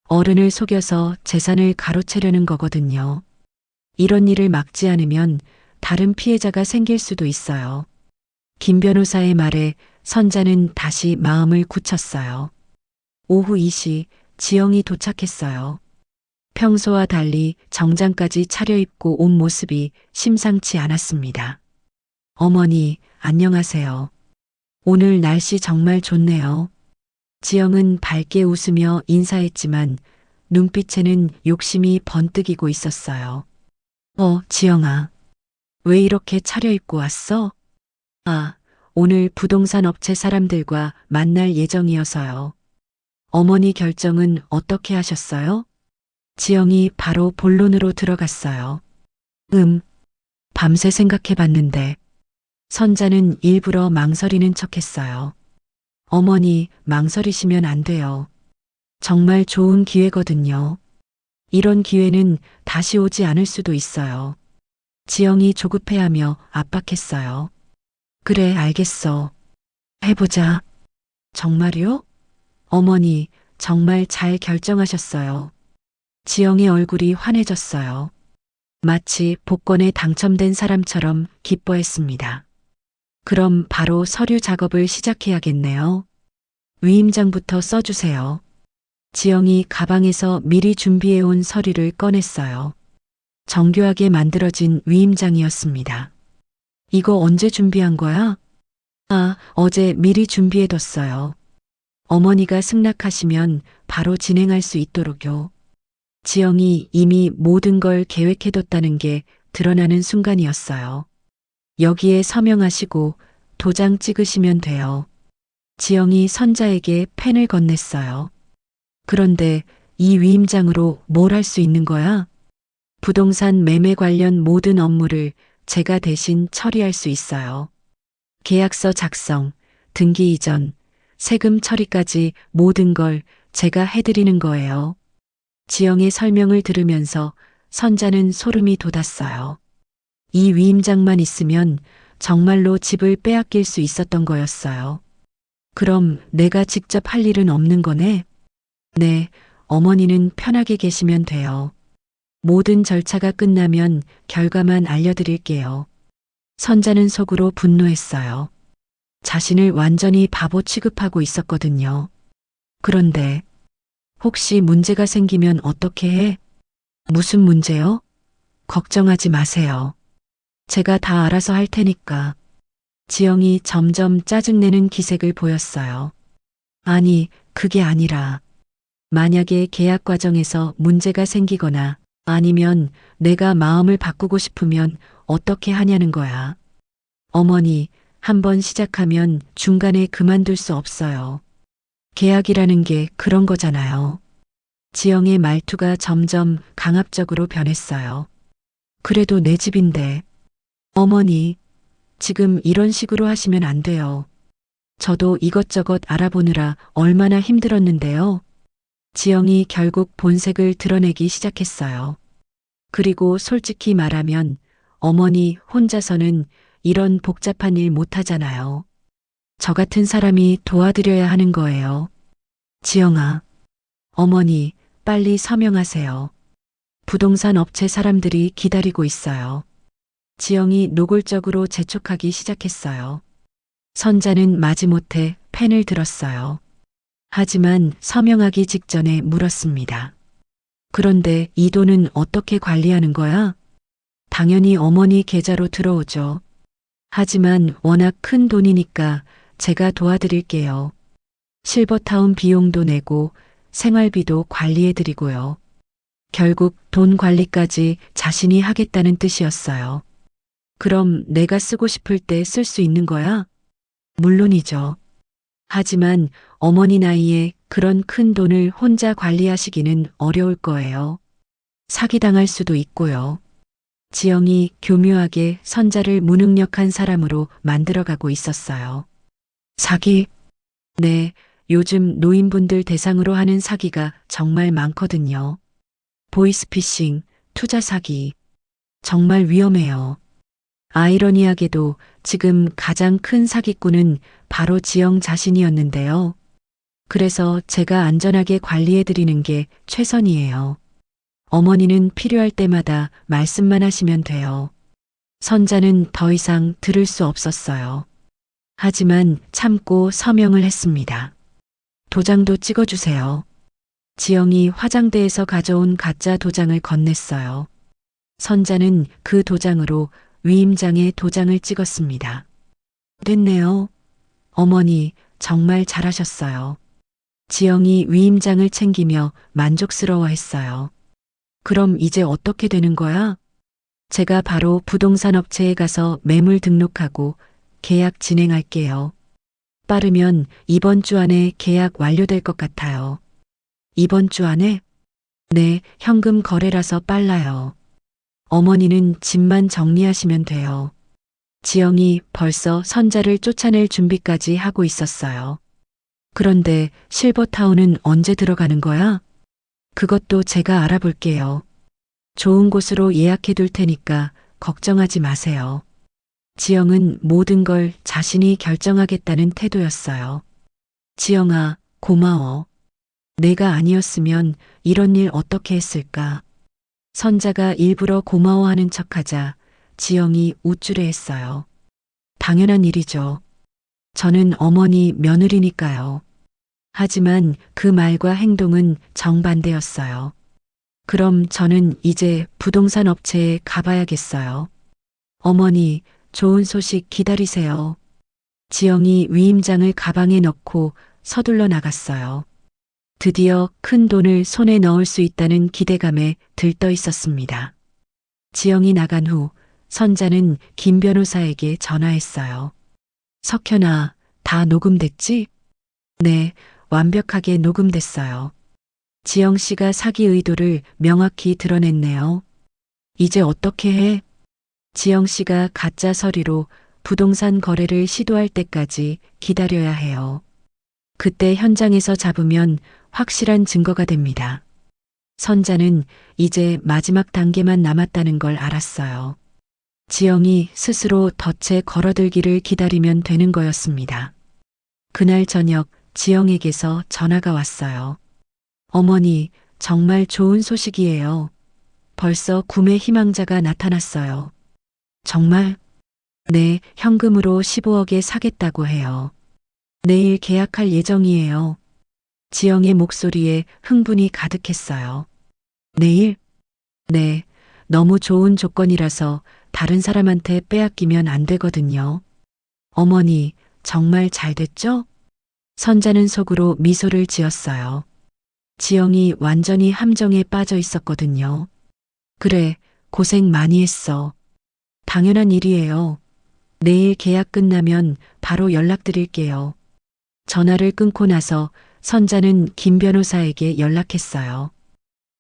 Speaker 2: 어른을 속여서 재산을 가로채려는 거거든요. 이런 일을 막지 않으면 다른 피해자가 생길 수도 있어요. 김 변호사의 말에 선자는 다시 마음을 굳혔어요. 오후 2시 지영이 도착했어요. 평소와 달리 정장까지 차려입고 온 모습이 심상치 않았습니다. 어머니, 안녕하세요. 오늘 날씨 정말 좋네요. 지영은 밝게 웃으며 인사했지만 눈빛에는 욕심이 번뜩이고 있었어요. 지영아. 왜 이렇게 차려입고 왔어? 오늘 부동산 업체 사람들과 만날 예정이어서요. 어머니 결정은 어떻게 하셨어요? 지영이 바로 본론으로 들어갔어요. 밤새 생각해 봤는데 선자는 일부러 망설이는 척했어요. 어머니, 망설이시면 안 돼요. 정말 좋은 기회거든요. 이런 기회는 다시 오지 않을 수도 있어요. 지영이 조급해하며 압박했어요. 그래, 알겠어. 해보자. 정말요? 어머니, 정말 잘 결정하셨어요. 지영의 얼굴이 환해졌어요. 마치 복권에 당첨된 사람처럼 기뻐했습니다. 그럼 바로 서류 작업을 시작해야겠네요. 위임장부터 써주세요. 지영이 가방에서 미리 준비해온 서류를 꺼냈어요. 정교하게 만들어진 위임장이었습니다. 이거 언제 준비한 거야? 어제 미리 준비해뒀어요. 어머니가 승낙하시면 바로 진행할 수 있도록요. 지영이 이미 모든 걸 계획해뒀다는 게 드러나는 순간이었어요. 여기에 서명하시고 도장 찍으시면 돼요. 지영이 선자에게 펜을 건넸어요. 그런데 이 위임장으로 뭘 할 수 있는 거야? 부동산 매매 관련 모든 업무를 제가 대신 처리할 수 있어요. 계약서 작성, 등기 이전, 세금 처리까지 모든 걸 제가 해드리는 거예요. 지영의 설명을 들으면서 선자는 소름이 돋았어요. 이 위임장만 있으면 정말로 집을 빼앗길 수 있었던 거였어요. 그럼 내가 직접 할 일은 없는 거네? 네, 어머니는 편하게 계시면 돼요. 모든 절차가 끝나면 결과만 알려드릴게요. 선자는 속으로 분노했어요. 자신을 완전히 바보 취급하고 있었거든요. 그런데 혹시 문제가 생기면 어떻게 해? 무슨 문제요? 걱정하지 마세요. 제가 다 알아서 할 테니까. 지영이 점점 짜증내는 기색을 보였어요. 아니, 그게 아니라 만약에 계약 과정에서 문제가 생기거나 아니면 내가 마음을 바꾸고 싶으면 어떻게 하냐는 거야. 어머니, 한번 시작하면 중간에 그만둘 수 없어요. 계약이라는 게 그런 거잖아요. 지영의 말투가 점점 강압적으로 변했어요. 그래도 내 집인데. 어머니, 지금 이런 식으로 하시면 안 돼요. 저도 이것저것 알아보느라 얼마나 힘들었는데요. 지영이 결국 본색을 드러내기 시작했어요. 그리고 솔직히 말하면 어머니 혼자서는 이런 복잡한 일 못하잖아요. 저 같은 사람이 도와드려야 하는 거예요. 지영아, 어머니 빨리 서명하세요. 부동산 업체 사람들이 기다리고 있어요. 지영이 노골적으로 재촉하기 시작했어요. 선자는 마지못해 펜을 들었어요. 하지만 서명하기 직전에 물었습니다. 그런데 이 돈은 어떻게 관리하는 거야? 당연히 어머니 계좌로 들어오죠. 하지만 워낙 큰 돈이니까 제가 도와드릴게요. 실버타운 비용도 내고 생활비도 관리해드리고요. 결국 돈 관리까지 자신이 하겠다는 뜻이었어요. 그럼 내가 쓰고 싶을 때 쓸 수 있는 거야? 물론이죠. 하지만 어머니 나이에 그런 큰 돈을 혼자 관리하시기는 어려울 거예요. 사기당할 수도 있고요. 지영이 교묘하게 선자를 무능력한 사람으로 만들어가고 있었어요. 사기? 네, 요즘 노인분들 대상으로 하는 사기가 정말 많거든요. 보이스피싱, 투자 사기. 정말 위험해요. 아이러니하게도 지금 가장 큰 사기꾼은 바로 지영 자신이었는데요. 그래서 제가 안전하게 관리해드리는 게 최선이에요. 어머니는 필요할 때마다 말씀만 하시면 돼요. 선자는 더 이상 들을 수 없었어요. 하지만 참고 서명을 했습니다. 도장도 찍어주세요. 지영이 화장대에서 가져온 가짜 도장을 건넸어요. 선자는 그 도장으로 위임장에 도장을 찍었습니다. 됐네요. 어머니, 정말 잘하셨어요. 지영이 위임장을 챙기며 만족스러워했어요. 그럼 이제 어떻게 되는 거야? 제가 바로 부동산 업체에 가서 매물 등록하고 계약 진행할게요. 빠르면 이번 주 안에 계약 완료될 것 같아요. 이번 주 안에? 네, 현금 거래라서 빨라요. 어머니는 집만 정리하시면 돼요. 지영이 벌써 선자를 쫓아낼 준비까지 하고 있었어요. 그런데 실버타운은 언제 들어가는 거야? 그것도 제가 알아볼게요. 좋은 곳으로 예약해 둘 테니까 걱정하지 마세요. 지영은 모든 걸 자신이 결정하겠다는 태도였어요. 지영아, 고마워. 내가 아니었으면 이런 일 어떻게 했을까? 선자가 일부러 고마워하는 척하자 지영이 우쭐해했어요. 당연한 일이죠. 저는 어머니 며느리니까요. 하지만 그 말과 행동은 정반대였어요. 그럼 저는 이제 부동산 업체에 가봐야겠어요. 어머니, 좋은 소식 기다리세요. 지영이 위임장을 가방에 넣고 서둘러 나갔어요. 드디어 큰 돈을 손에 넣을 수 있다는 기대감에 들떠 있었습니다. 지영이 나간 후 선자는 김 변호사에게 전화했어요. 석현아, 다 녹음됐지? 네, 완벽하게 녹음됐어요. 지영 씨가 사기 의도를 명확히 드러냈네요. 이제 어떻게 해? 지영 씨가 가짜 서류로 부동산 거래를 시도할 때까지 기다려야 해요. 그때 현장에서 잡으면 확실한 증거가 됩니다. 선자는 이제 마지막 단계만 남았다는 걸 알았어요. 지영이 스스로 덫에 걸어들기를 기다리면 되는 거였습니다. 그날 저녁 지영에게서 전화가 왔어요. 어머니, 정말 좋은 소식이에요. 벌써 구매 희망자가 나타났어요. 정말? 네, 현금으로 15억에 사겠다고 해요. 내일 계약할 예정이에요. 지영의 목소리에 흥분이 가득했어요. 내일? 네, 너무 좋은 조건이라서 다른 사람한테 빼앗기면 안 되거든요. 어머니, 정말 잘 됐죠? 선자는 속으로 미소를 지었어요. 지영이 완전히 함정에 빠져 있었거든요. 그래, 고생 많이 했어. 당연한 일이에요. 내일 계약 끝나면 바로 연락드릴게요. 전화를 끊고 나서 선자는 김 변호사에게 연락했어요.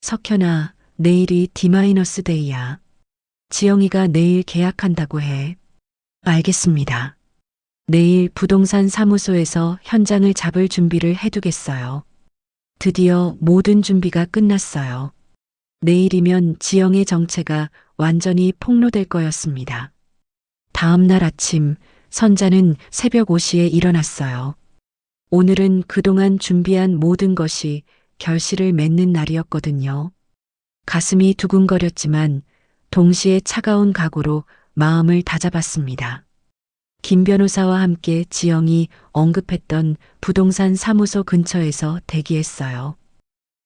Speaker 2: 석현아, 내일이 D-데이야. 지영이가 내일 계약한다고 해. 알겠습니다. 내일 부동산 사무소에서 현장을 잡을 준비를 해두겠어요. 드디어 모든 준비가 끝났어요. 내일이면 지영의 정체가 완전히 폭로될 거였습니다. 다음 날 아침, 선자는 새벽 5시에 일어났어요. 오늘은 그동안 준비한 모든 것이 결실을 맺는 날이었거든요. 가슴이 두근거렸지만 동시에 차가운 각오로 마음을 다잡았습니다. 김 변호사와 함께 지영이 언급했던 부동산 사무소 근처에서 대기했어요.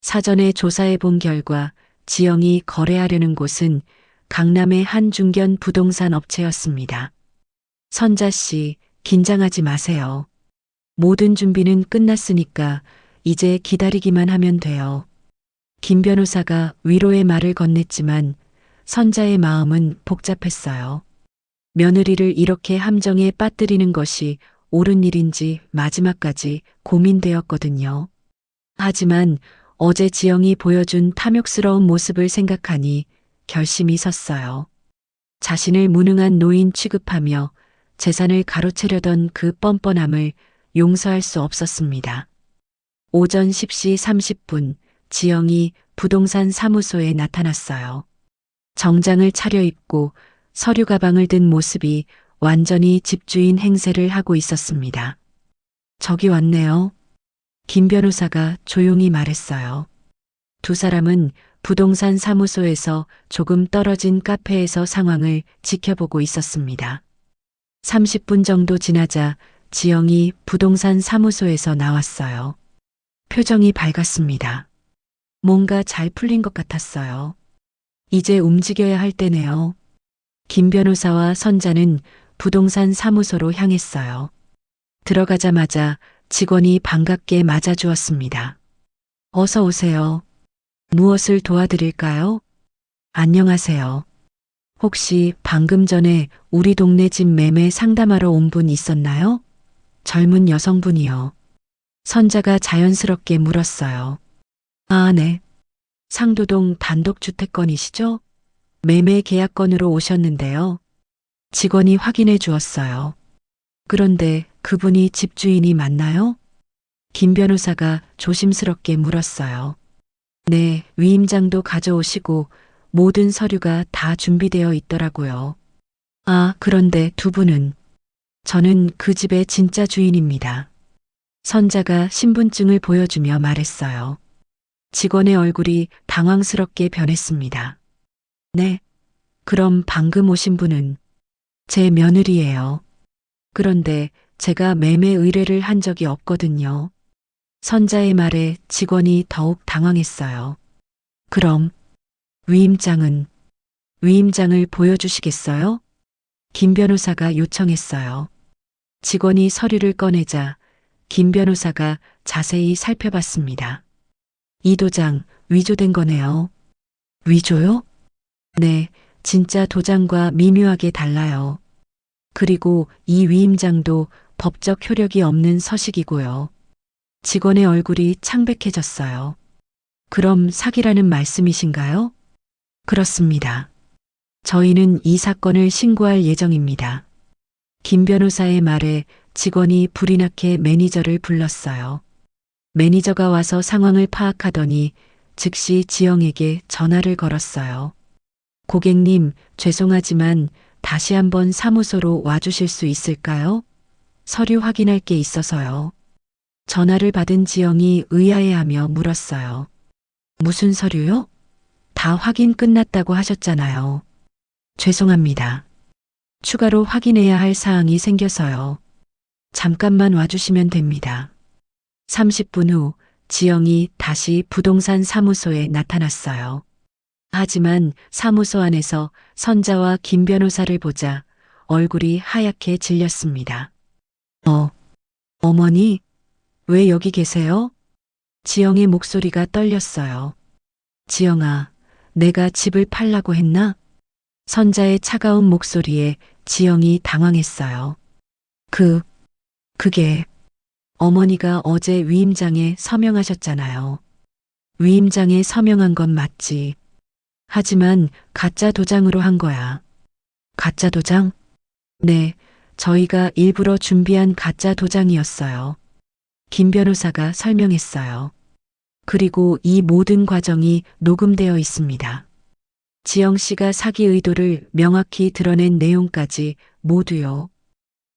Speaker 2: 사전에 조사해 본 결과 지영이 거래하려는 곳은 강남의 한 중견 부동산 업체였습니다. 선자 씨, 긴장하지 마세요. 모든 준비는 끝났으니까 이제 기다리기만 하면 돼요. 김 변호사가 위로의 말을 건넸지만 선자의 마음은 복잡했어요. 며느리를 이렇게 함정에 빠뜨리는 것이 옳은 일인지 마지막까지 고민되었거든요. 하지만 어제 지영이 보여준 탐욕스러운 모습을 생각하니 결심이 섰어요. 자신을 무능한 노인 취급하며 재산을 가로채려던 그 뻔뻔함을 용서할 수 없었습니다. 오전 10시 30분 지영이 부동산 사무소에 나타났어요. 정장을 차려입고 서류 가방을 든 모습이 완전히 집주인 행세를 하고 있었습니다. 저기 왔네요. 김 변호사가 조용히 말했어요. 두 사람은 부동산 사무소에서 조금 떨어진 카페에서 상황을 지켜보고 있었습니다. 30분 정도 지나자 지영이 부동산 사무소에서 나왔어요. 표정이 밝았습니다. 뭔가 잘 풀린 것 같았어요. 이제 움직여야 할 때네요. 김 변호사와 선자는 부동산 사무소로 향했어요. 들어가자마자 직원이 반갑게 맞아주었습니다. 어서 오세요. 무엇을 도와드릴까요? 안녕하세요. 혹시 방금 전에 우리 동네 집 매매 상담하러 온 분 있었나요? 젊은 여성분이요. 선자가 자연스럽게 물었어요. 아, 네. 상도동 단독주택건이시죠? 매매 계약건으로 오셨는데요. 직원이 확인해 주었어요. 그런데 그분이 집주인이 맞나요? 김 변호사가 조심스럽게 물었어요. 네, 위임장도 가져오시고 모든 서류가 다 준비되어 있더라고요. 아, 그런데 두 분은? 저는 그 집의 진짜 주인입니다. 선자가 신분증을 보여주며 말했어요. 직원의 얼굴이 당황스럽게 변했습니다. 네, 그럼 방금 오신 분은 제 며느리예요. 그런데 제가 매매 의뢰를 한 적이 없거든요. 선자의 말에 직원이 더욱 당황했어요. 그럼 위임장을 보여주시겠어요? 김 변호사가 요청했어요. 직원이 서류를 꺼내자 김 변호사가 자세히 살펴봤습니다. 이 도장 위조된 거네요. 위조요? 네, 진짜 도장과 미묘하게 달라요. 그리고 이 위임장도 법적 효력이 없는 서식이고요. 직원의 얼굴이 창백해졌어요. 그럼 사기라는 말씀이신가요? 그렇습니다. 저희는 이 사건을 신고할 예정입니다. 김 변호사의 말에 직원이 불이 나게 매니저를 불렀어요. 매니저가 와서 상황을 파악하더니 즉시 지영에게 전화를 걸었어요. 고객님, 죄송하지만 다시 한번 사무소로 와주실 수 있을까요? 서류 확인할 게 있어서요. 전화를 받은 지영이 의아해하며 물었어요. 무슨 서류요? 다 확인 끝났다고 하셨잖아요. 죄송합니다. 추가로 확인해야 할 사항이 생겨서요. 잠깐만 와주시면 됩니다. 30분 후 지영이 다시 부동산 사무소에 나타났어요. 하지만 사무소 안에서 선자와 김 변호사를 보자 얼굴이 하얗게 질렸습니다. 어머니, 왜 여기 계세요? 지영의 목소리가 떨렸어요. 지영아, 내가 집을 팔라고 했나? 선자의 차가운 목소리에 지영이 당황했어요. 그게 어머니가 어제 위임장에 서명하셨잖아요. 위임장에 서명한 건 맞지. 하지만 가짜 도장으로 한 거야. 가짜 도장? 네, 저희가 일부러 준비한 가짜 도장이었어요. 김 변호사가 설명했어요. 그리고 이 모든 과정이 녹음되어 있습니다. 지영 씨가 사기 의도를 명확히 드러낸 내용까지 모두요.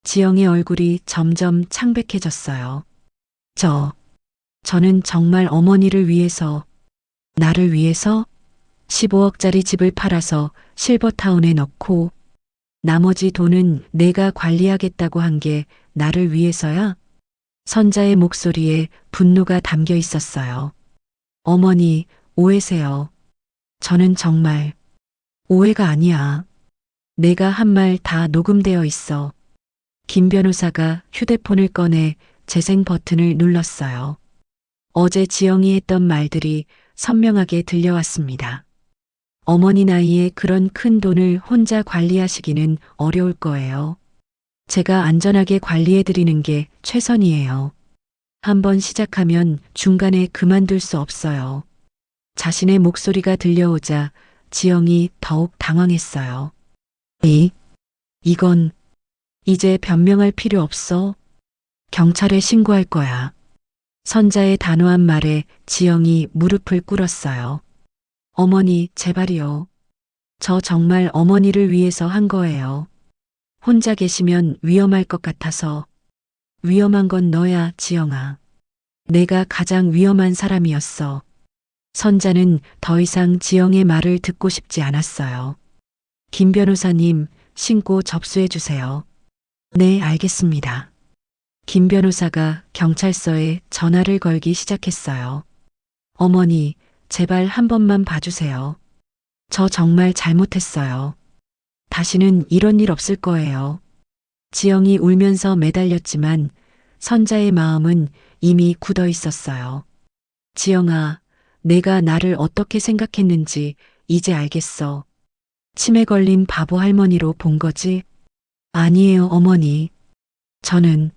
Speaker 2: 지영의 얼굴이 점점 창백해졌어요. 저는 정말 어머니를 위해서, 나를 위해서 15억짜리 집을 팔아서 실버타운에 넣고 나머지 돈은 내가 관리하겠다고 한 게 나를 위해서야? 선자의 목소리에 분노가 담겨 있었어요. 어머니, 오해세요. 저는 정말 오해가 아니야. 내가 한 말 다 녹음되어 있어. 김 변호사가 휴대폰을 꺼내 재생 버튼을 눌렀어요. 어제 지영이 했던 말들이 선명하게 들려왔습니다. 어머니 나이에 그런 큰 돈을 혼자 관리하시기는 어려울 거예요. 제가 안전하게 관리해드리는 게 최선이에요. 한번 시작하면 중간에 그만둘 수 없어요. 자신의 목소리가 들려오자 지영이 더욱 당황했어요. 이건 이제 변명할 필요 없어. 경찰에 신고할 거야. 선자의 단호한 말에 지영이 무릎을 꿇었어요. 어머니, 제발이요. 저 정말 어머니를 위해서 한 거예요. 혼자 계시면 위험할 것 같아서. 위험한 건 너야, 지영아. 내가 가장 위험한 사람이었어. 선자는 더 이상 지영의 말을 듣고 싶지 않았어요. 김 변호사님, 신고 접수해 주세요. 네, 알겠습니다. 김 변호사가 경찰서에 전화를 걸기 시작했어요. 어머니, 제발 한 번만 봐주세요. 저 정말 잘못했어요. 다시는 이런 일 없을 거예요. 지영이 울면서 매달렸지만 선자의 마음은 이미 굳어 있었어요. 지영아, 내가 나를 어떻게 생각했는지 이제 알겠어. 치매 걸린 바보 할머니로 본 거지? 아니에요, 어머니. 저는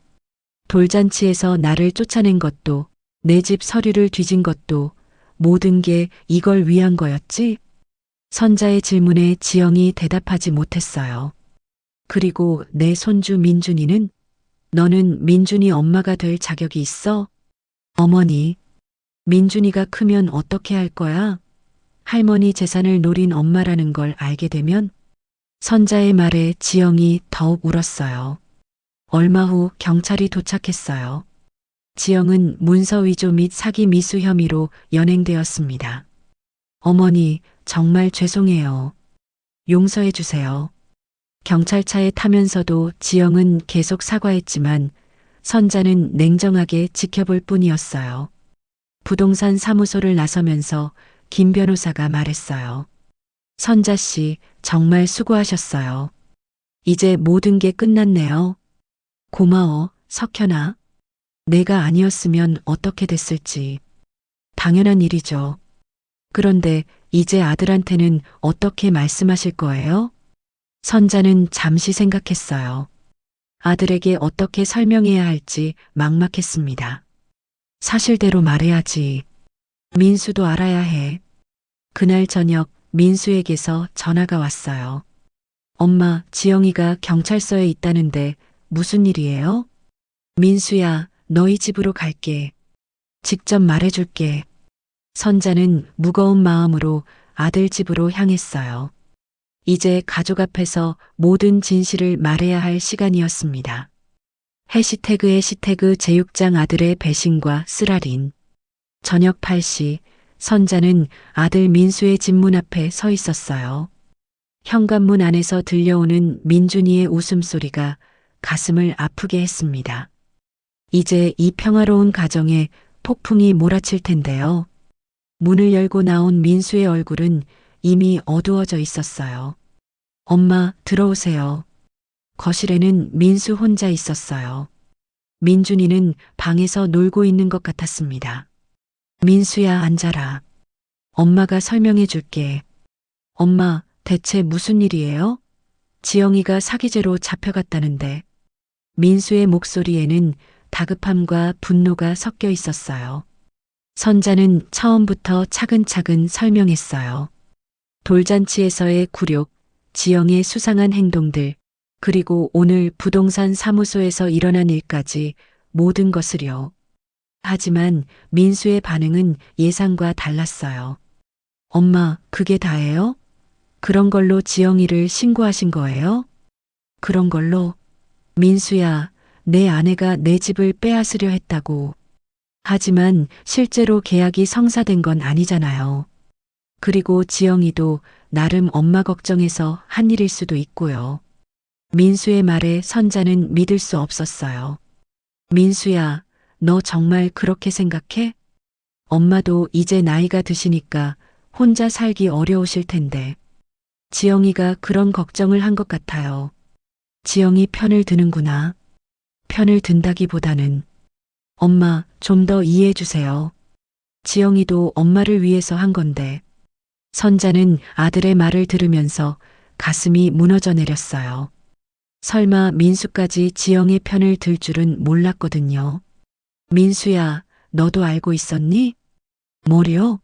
Speaker 2: 돌잔치에서 나를 쫓아낸 것도, 내 집 서류를 뒤진 것도 모든 게 이걸 위한 거였지? 선자의 질문에 지영이 대답하지 못했어요. 그리고 내 손주 민준이는? 너는 민준이 엄마가 될 자격이 있어? 어머니, 민준이가 크면 어떻게 할 거야? 할머니 재산을 노린 엄마라는 걸 알게 되면? 선자의 말에 지영이 더욱 울었어요. 얼마 후 경찰이 도착했어요. 지영은 문서 위조 및 사기 미수 혐의로 연행되었습니다. 어머니, 정말 죄송해요. 용서해 주세요. 경찰차에 타면서도 지영은 계속 사과했지만 선자는 냉정하게 지켜볼 뿐이었어요. 부동산 사무소를 나서면서 김 변호사가 말했어요. 선자 씨, 정말 수고하셨어요. 이제 모든 게 끝났네요. 고마워, 석현아. 내가 아니었으면 어떻게 됐을지. 당연한 일이죠. 그런데 이제 아들한테는 어떻게 말씀하실 거예요? 선자는 잠시 생각했어요. 아들에게 어떻게 설명해야 할지 막막했습니다. 사실대로 말해야지. 민수도 알아야 해. 그날 저녁 민수에게서 전화가 왔어요. 엄마, 지영이가 경찰서에 있다는데 무슨 일이에요? 민수야, 너희 집으로 갈게. 직접 말해줄게. 선자는 무거운 마음으로 아들 집으로 향했어요. 이제 가족 앞에서 모든 진실을 말해야 할 시간이었습니다. 해시태그 제육장 아들의 배신과 쓰라린. 저녁 8시 선자는 아들 민수의 집 문 앞에 서 있었어요. 현관문 안에서 들려오는 민준이의 웃음소리가 가슴을 아프게 했습니다. 이제 이 평화로운 가정에 폭풍이 몰아칠 텐데요. 문을 열고 나온 민수의 얼굴은 이미 어두워져 있었어요. 엄마, 들어오세요. 거실에는 민수 혼자 있었어요. 민준이는 방에서 놀고 있는 것 같았습니다. 민수야, 앉아라. 엄마가 설명해 줄게. 엄마, 대체 무슨 일이에요? 지영이가 사기죄로 잡혀갔다는데. 민수의 목소리에는 다급함과 분노가 섞여 있었어요. 선자는 처음부터 차근차근 설명했어요. 돌잔치에서의 굴욕, 지영의 수상한 행동들, 그리고 오늘 부동산 사무소에서 일어난 일까지 모든 것을요. 하지만 민수의 반응은 예상과 달랐어요. 엄마, 그게 다예요? 그런 걸로 지영이를 신고하신 거예요? 그런 걸로? 민수야, 내 아내가 내 집을 빼앗으려 했다고. 하지만 실제로 계약이 성사된 건 아니잖아요. 그리고 지영이도 나름 엄마 걱정해서 한 일일 수도 있고요. 민수의 말에 선자는 믿을 수 없었어요. 민수야, 너 정말 그렇게 생각해? 엄마도 이제 나이가 드시니까 혼자 살기 어려우실 텐데. 지영이가 그런 걱정을 한 것 같아요. 지영이 편을 드는구나. 편을 든다기보다는 엄마, 좀 더 이해해 주세요. 지영이도 엄마를 위해서 한 건데. 선자는 아들의 말을 들으면서 가슴이 무너져 내렸어요. 설마 민수까지 지영의 편을 들 줄은 몰랐거든요. 민수야, 너도 알고 있었니? 뭐요?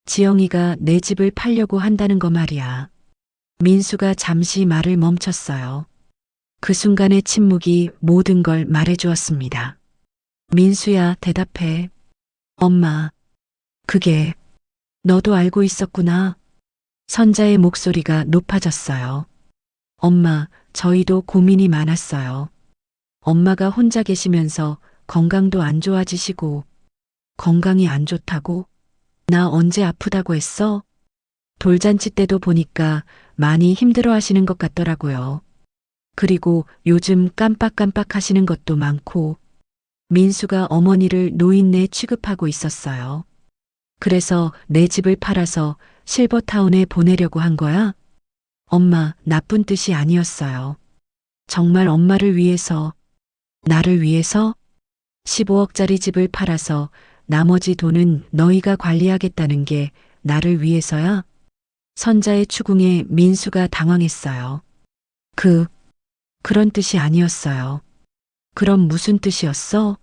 Speaker 2: 지영이가 내 집을 팔려고 한다는 거 말이야. 민수가 잠시 말을 멈췄어요. 그 순간의 침묵이 모든 걸 말해주었습니다. 민수야, 대답해. 엄마, 그게 너도 알고 있었구나. 선자의 목소리가 높아졌어요. 엄마, 저희도 고민이 많았어요. 엄마가 혼자 계시면서 건강도 안 좋아지시고. 건강이 안 좋다고? 나 언제 아프다고 했어? 돌잔치 때도 보니까 많이 힘들어 하시는 것 같더라고요. 그리고 요즘 깜빡깜빡 하시는 것도 많고. 민수가 어머니를 노인네 취급하고 있었어요. 그래서 내 집을 팔아서 실버타운에 보내려고 한 거야? 엄마, 나쁜 뜻이 아니었어요. 정말 엄마를 위해서, 나를 위해서 15억짜리 집을 팔아서 나머지 돈은 너희가 관리하겠다는 게 나를 위해서야? 선자의 추궁에 민수가 당황했어요. 그런 뜻이 아니었어요. 그럼 무슨 뜻이었어?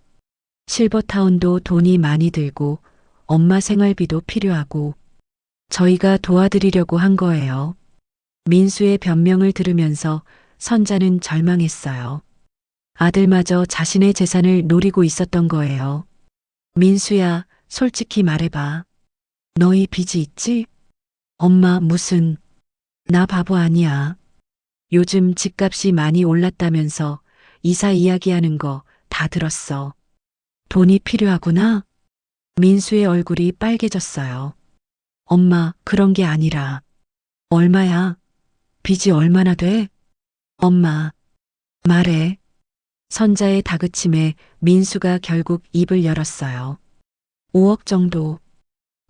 Speaker 2: 실버타운도 돈이 많이 들고 엄마 생활비도 필요하고 저희가 도와드리려고 한 거예요. 민수의 변명을 들으면서 선자는 절망했어요. 아들마저 자신의 재산을 노리고 있었던 거예요. 민수야, 솔직히 말해봐. 너희 빚이 있지? 엄마, 무슨, 나 바보 아니야. 요즘 집값이 많이 올랐다면서 이사 이야기하는 거 다 들었어. 돈이 필요하구나? 민수의 얼굴이 빨개졌어요. 엄마, 그런 게 아니라. 얼마야? 빚이 얼마나 돼? 엄마, 말해. 선자의 다그침에 민수가 결국 입을 열었어요. 5억 정도.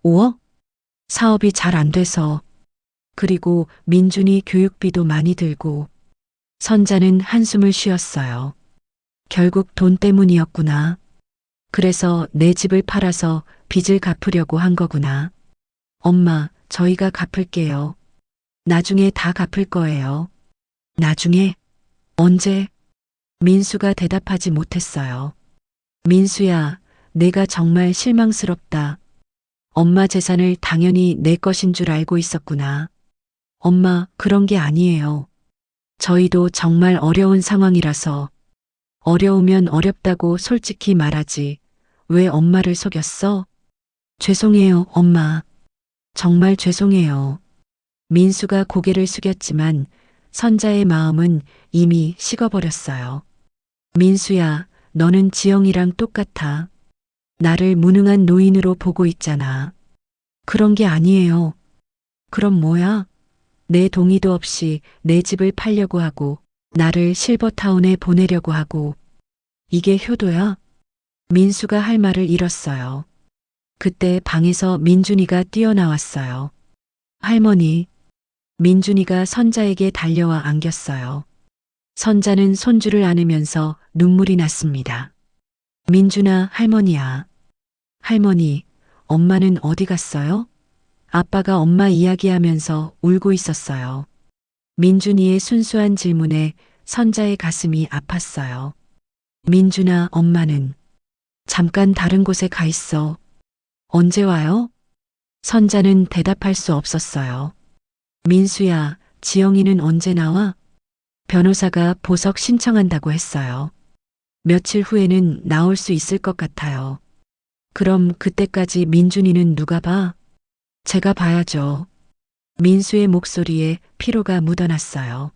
Speaker 2: 5억? 사업이 잘 안 돼서. 그리고 민준이 교육비도 많이 들고. 선자는 한숨을 쉬었어요. 결국 돈 때문이었구나. 그래서 내 집을 팔아서 빚을 갚으려고 한 거구나. 엄마, 저희가 갚을게요. 나중에 다 갚을 거예요. 나중에? 언제? 민수가 대답하지 못했어요. 민수야, 내가 정말 실망스럽다. 엄마 재산을 당연히 내 것인 줄 알고 있었구나. 엄마, 그런 게 아니에요. 저희도 정말 어려운 상황이라서. 어려우면 어렵다고 솔직히 말하지. 왜 엄마를 속였어? 죄송해요, 엄마. 정말 죄송해요. 민수가 고개를 숙였지만 선자의 마음은 이미 식어버렸어요. 민수야, 너는 지영이랑 똑같아. 나를 무능한 노인으로 보고 있잖아. 그런 게 아니에요. 그럼 뭐야? 내 동의도 없이 내 집을 팔려고 하고 나를 실버타운에 보내려고 하고 이게 효도야? 민수가 할 말을 잃었어요. 그때 방에서 민준이가 뛰어나왔어요. 할머니, 민준이가 선자에게 달려와 안겼어요. 선자는 손주를 안으면서 눈물이 났습니다. 민준아, 할머니야. 할머니, 엄마는 어디 갔어요? 아빠가 엄마 이야기하면서 울고 있었어요. 민준이의 순수한 질문에 선자의 가슴이 아팠어요. 민준아, 엄마는 잠깐 다른 곳에 가 있어. 언제 와요? 선자는 대답할 수 없었어요. 민수야, 지영이는 언제 나와? 변호사가 보석 신청한다고 했어요. 며칠 후에는 나올 수 있을 것 같아요. 그럼 그때까지 민준이는 누가 봐? 제가 봐야죠. 민수의 목소리에 피로가 묻어났어요.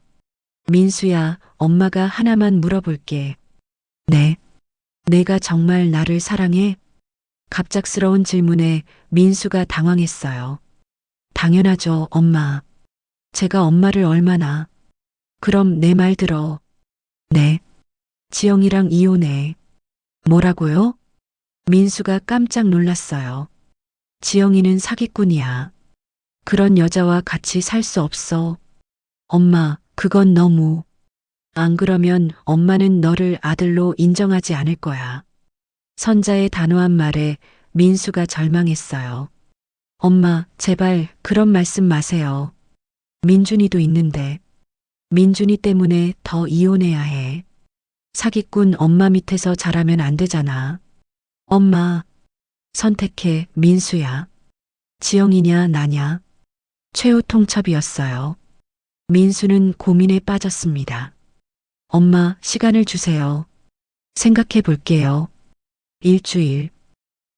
Speaker 2: 민수야, 엄마가 하나만 물어볼게. 네. 내가 정말 나를 사랑해? 갑작스러운 질문에 민수가 당황했어요. 당연하죠, 엄마. 제가 엄마를 얼마나. 그럼 내 말 들어. 네. 지영이랑 이혼해. 뭐라고요? 민수가 깜짝 놀랐어요. 지영이는 사기꾼이야. 그런 여자와 같이 살 수 없어. 엄마, 그건 너무. 안 그러면 엄마는 너를 아들로 인정하지 않을 거야. 선자의 단호한 말에 민수가 절망했어요. 엄마, 제발 그런 말씀 마세요. 민준이도 있는데. 민준이 때문에 더 이혼해야 해. 사기꾼 엄마 밑에서 자라면 안 되잖아. 엄마, 선택해, 민수야. 지영이냐, 나냐. 최후 통첩이었어요. 민수는 고민에 빠졌습니다. 엄마, 시간을 주세요. 생각해 볼게요. 일주일.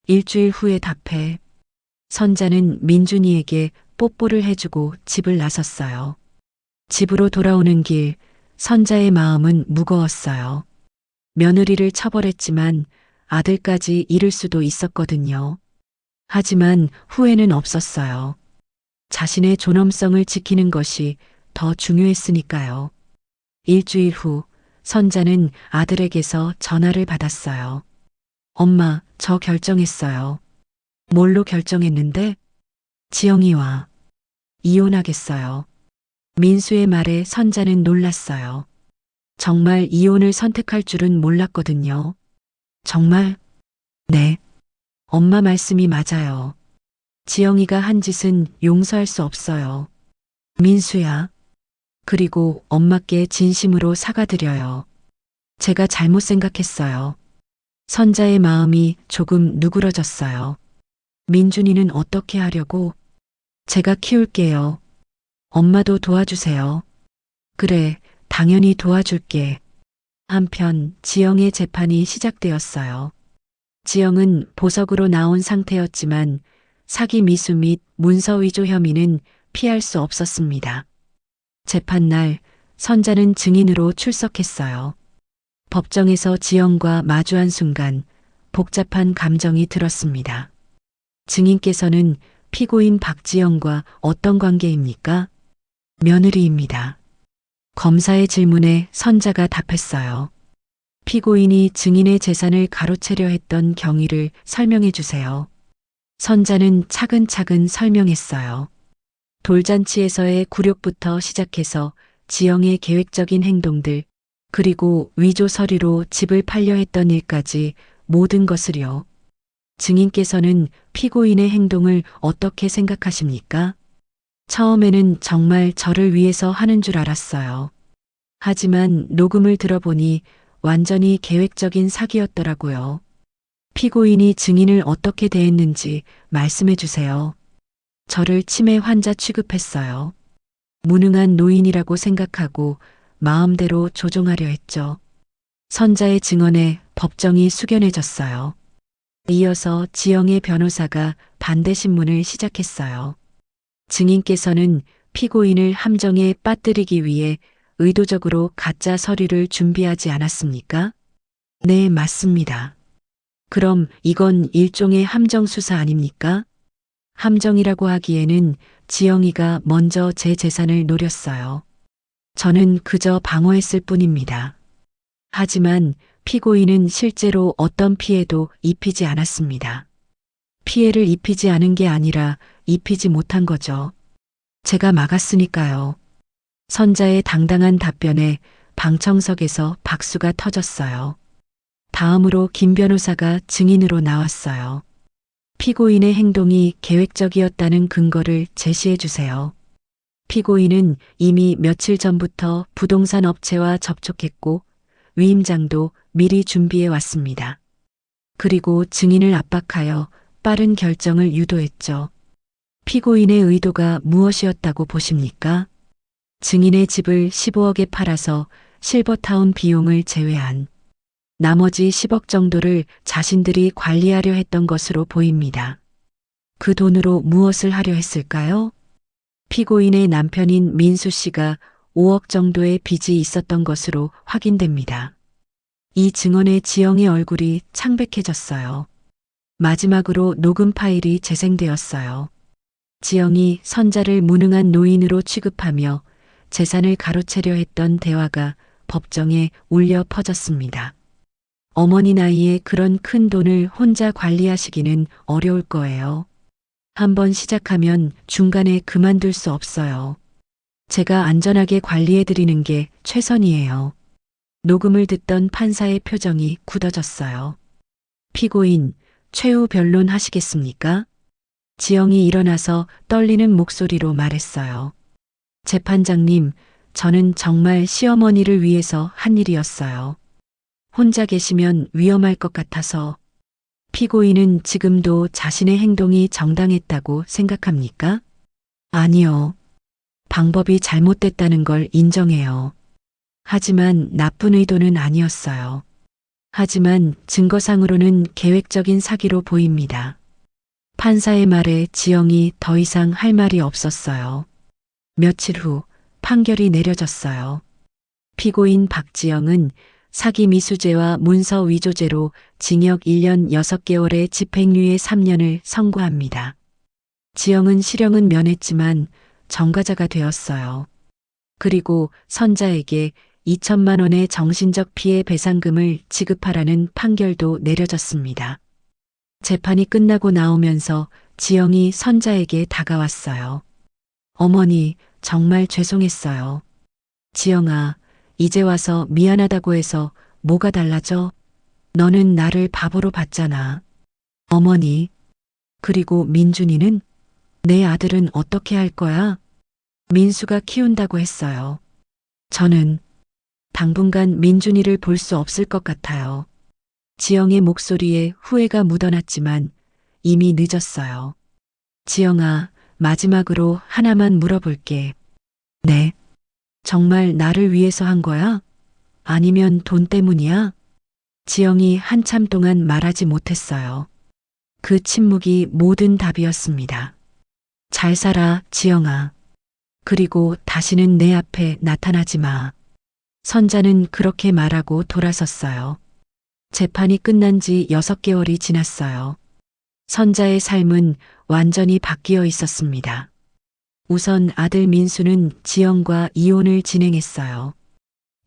Speaker 2: 일주일 후에 답해. 선자는 민준이에게 뽀뽀를 해주고 집을 나섰어요. 집으로 돌아오는 길, 선자의 마음은 무거웠어요. 며느리를 처벌했지만 아들까지 잃을 수도 있었거든요. 하지만 후회는 없었어요. 자신의 존엄성을 지키는 것이 더 중요했으니까요. 일주일 후, 선자는 아들에게서 전화를 받았어요. 엄마, 저 결정했어요. 뭘로 결정했는데? 지영이와 이혼하겠어요. 민수의 말에 선자는 놀랐어요. 정말 이혼을 선택할 줄은 몰랐거든요. 정말? 네. 엄마 말씀이 맞아요. 지영이가 한 짓은 용서할 수 없어요. 민수야. 그리고 엄마께 진심으로 사과드려요. 제가 잘못 생각했어요. 선자의 마음이 조금 누그러졌어요. 민준이는 어떻게 하려고? 제가 키울게요. 엄마도 도와주세요. 그래, 당연히 도와줄게. 한편 지영의 재판이 시작되었어요. 지영은 보석으로 나온 상태였지만 사기 미수 및 문서 위조 혐의는 피할 수 없었습니다. 재판날 선자는 증인으로 출석했어요. 법정에서 지영과 마주한 순간 복잡한 감정이 들었습니다. 증인께서는 피고인 박지영과 어떤 관계입니까? 며느리입니다. 검사의 질문에 선자가 답했어요. 피고인이 증인의 재산을 가로채려 했던 경위를 설명해 주세요. 선자는 차근차근 설명했어요. 돌잔치에서의 굴욕부터 시작해서 지영의 계획적인 행동들, 그리고 위조 서류로 집을 팔려 했던 일까지 모든 것을요. 증인께서는 피고인의 행동을 어떻게 생각하십니까? 처음에는 정말 저를 위해서 하는 줄 알았어요. 하지만 녹음을 들어보니 완전히 계획적인 사기였더라고요. 피고인이 증인을 어떻게 대했는지 말씀해 주세요. 저를 치매 환자 취급했어요. 무능한 노인이라고 생각하고 마음대로 조종하려 했죠. 선자의 증언에 법정이 숙연해졌어요. 이어서 지영의 변호사가 반대 신문을 시작했어요. 증인께서는 피고인을 함정에 빠뜨리기 위해 의도적으로 가짜 서류를 준비하지 않았습니까? 네, 맞습니다. 그럼 이건 일종의 함정 수사 아닙니까? 함정이라고 하기에는 지영이가 먼저 제 재산을 노렸어요. 저는 그저 방어했을 뿐입니다. 하지만 피고인은 실제로 어떤 피해도 입히지 않았습니다. 피해를 입히지 않은 게 아니라 입히지 못한 거죠. 제가 막았으니까요. 선자의 당당한 답변에 방청석에서 박수가 터졌어요. 다음으로 김 변호사가 증인으로 나왔어요. 피고인의 행동이 계획적이었다는 근거를 제시해 주세요. 피고인은 이미 며칠 전부터 부동산 업체와 접촉했고 위임장도 미리 준비해 왔습니다. 그리고 증인을 압박하여 빠른 결정을 유도했죠. 피고인의 의도가 무엇이었다고 보십니까? 증인의 집을 15억에 팔아서 실버타운 비용을 제외한 나머지 10억 정도를 자신들이 관리하려 했던 것으로 보입니다. 그 돈으로 무엇을 하려 했을까요? 피고인의 남편인 민수 씨가 5억 정도의 빚이 있었던 것으로 확인됩니다. 이 증언에 지영의 얼굴이 창백해졌어요. 마지막으로 녹음 파일이 재생되었어요. 지영이 선자를 무능한 노인으로 취급하며 재산을 가로채려 했던 대화가 법정에 울려 퍼졌습니다. 어머니 나이에 그런 큰 돈을 혼자 관리하시기는 어려울 거예요. 한번 시작하면 중간에 그만둘 수 없어요. 제가 안전하게 관리해드리는 게 최선이에요. 녹음을 듣던 판사의 표정이 굳어졌어요. 피고인, 최후 변론하시겠습니까? 지영이 일어나서 떨리는 목소리로 말했어요. 재판장님, 저는 정말 시어머니를 위해서 한 일이었어요. 혼자 계시면 위험할 것 같아서. 피고인은 지금도 자신의 행동이 정당했다고 생각합니까? 아니요. 방법이 잘못됐다는 걸 인정해요. 하지만 나쁜 의도는 아니었어요. 하지만 증거상으로는 계획적인 사기로 보입니다. 판사의 말에 지영이 더 이상 할 말이 없었어요. 며칠 후 판결이 내려졌어요. 피고인 박지영은 사기 미수죄와 문서 위조죄로 징역 1년 6개월의 집행유예 3년을 선고합니다. 지영은 실형은 면했지만 전과자가 되었어요. 그리고 선자에게 2천만 원의 정신적 피해 배상금을 지급하라는 판결도 내려졌습니다. 재판이 끝나고 나오면서 지영이 선자에게 다가왔어요. 어머니, 정말 죄송했어요. 지영아, 이제 와서 미안하다고 해서 뭐가 달라져? 너는 나를 바보로 봤잖아. 어머니, 그리고 민준이는? 내 아들은 어떻게 할 거야? 민수가 키운다고 했어요. 저는 당분간 민준이를 볼 수 없을 것 같아요. 지영의 목소리에 후회가 묻어났지만 이미 늦었어요. 지영아, 마지막으로 하나만 물어볼게. 네. 정말 나를 위해서 한 거야? 아니면 돈 때문이야? 지영이 한참 동안 말하지 못했어요. 그 침묵이 모든 답이었습니다. 잘 살아, 지영아. 그리고 다시는 내 앞에 나타나지 마. 선자는 그렇게 말하고 돌아섰어요. 재판이 끝난 지 6개월이 지났어요. 선자의 삶은 완전히 바뀌어 있었습니다. 우선 아들 민수는 지영과 이혼을 진행했어요.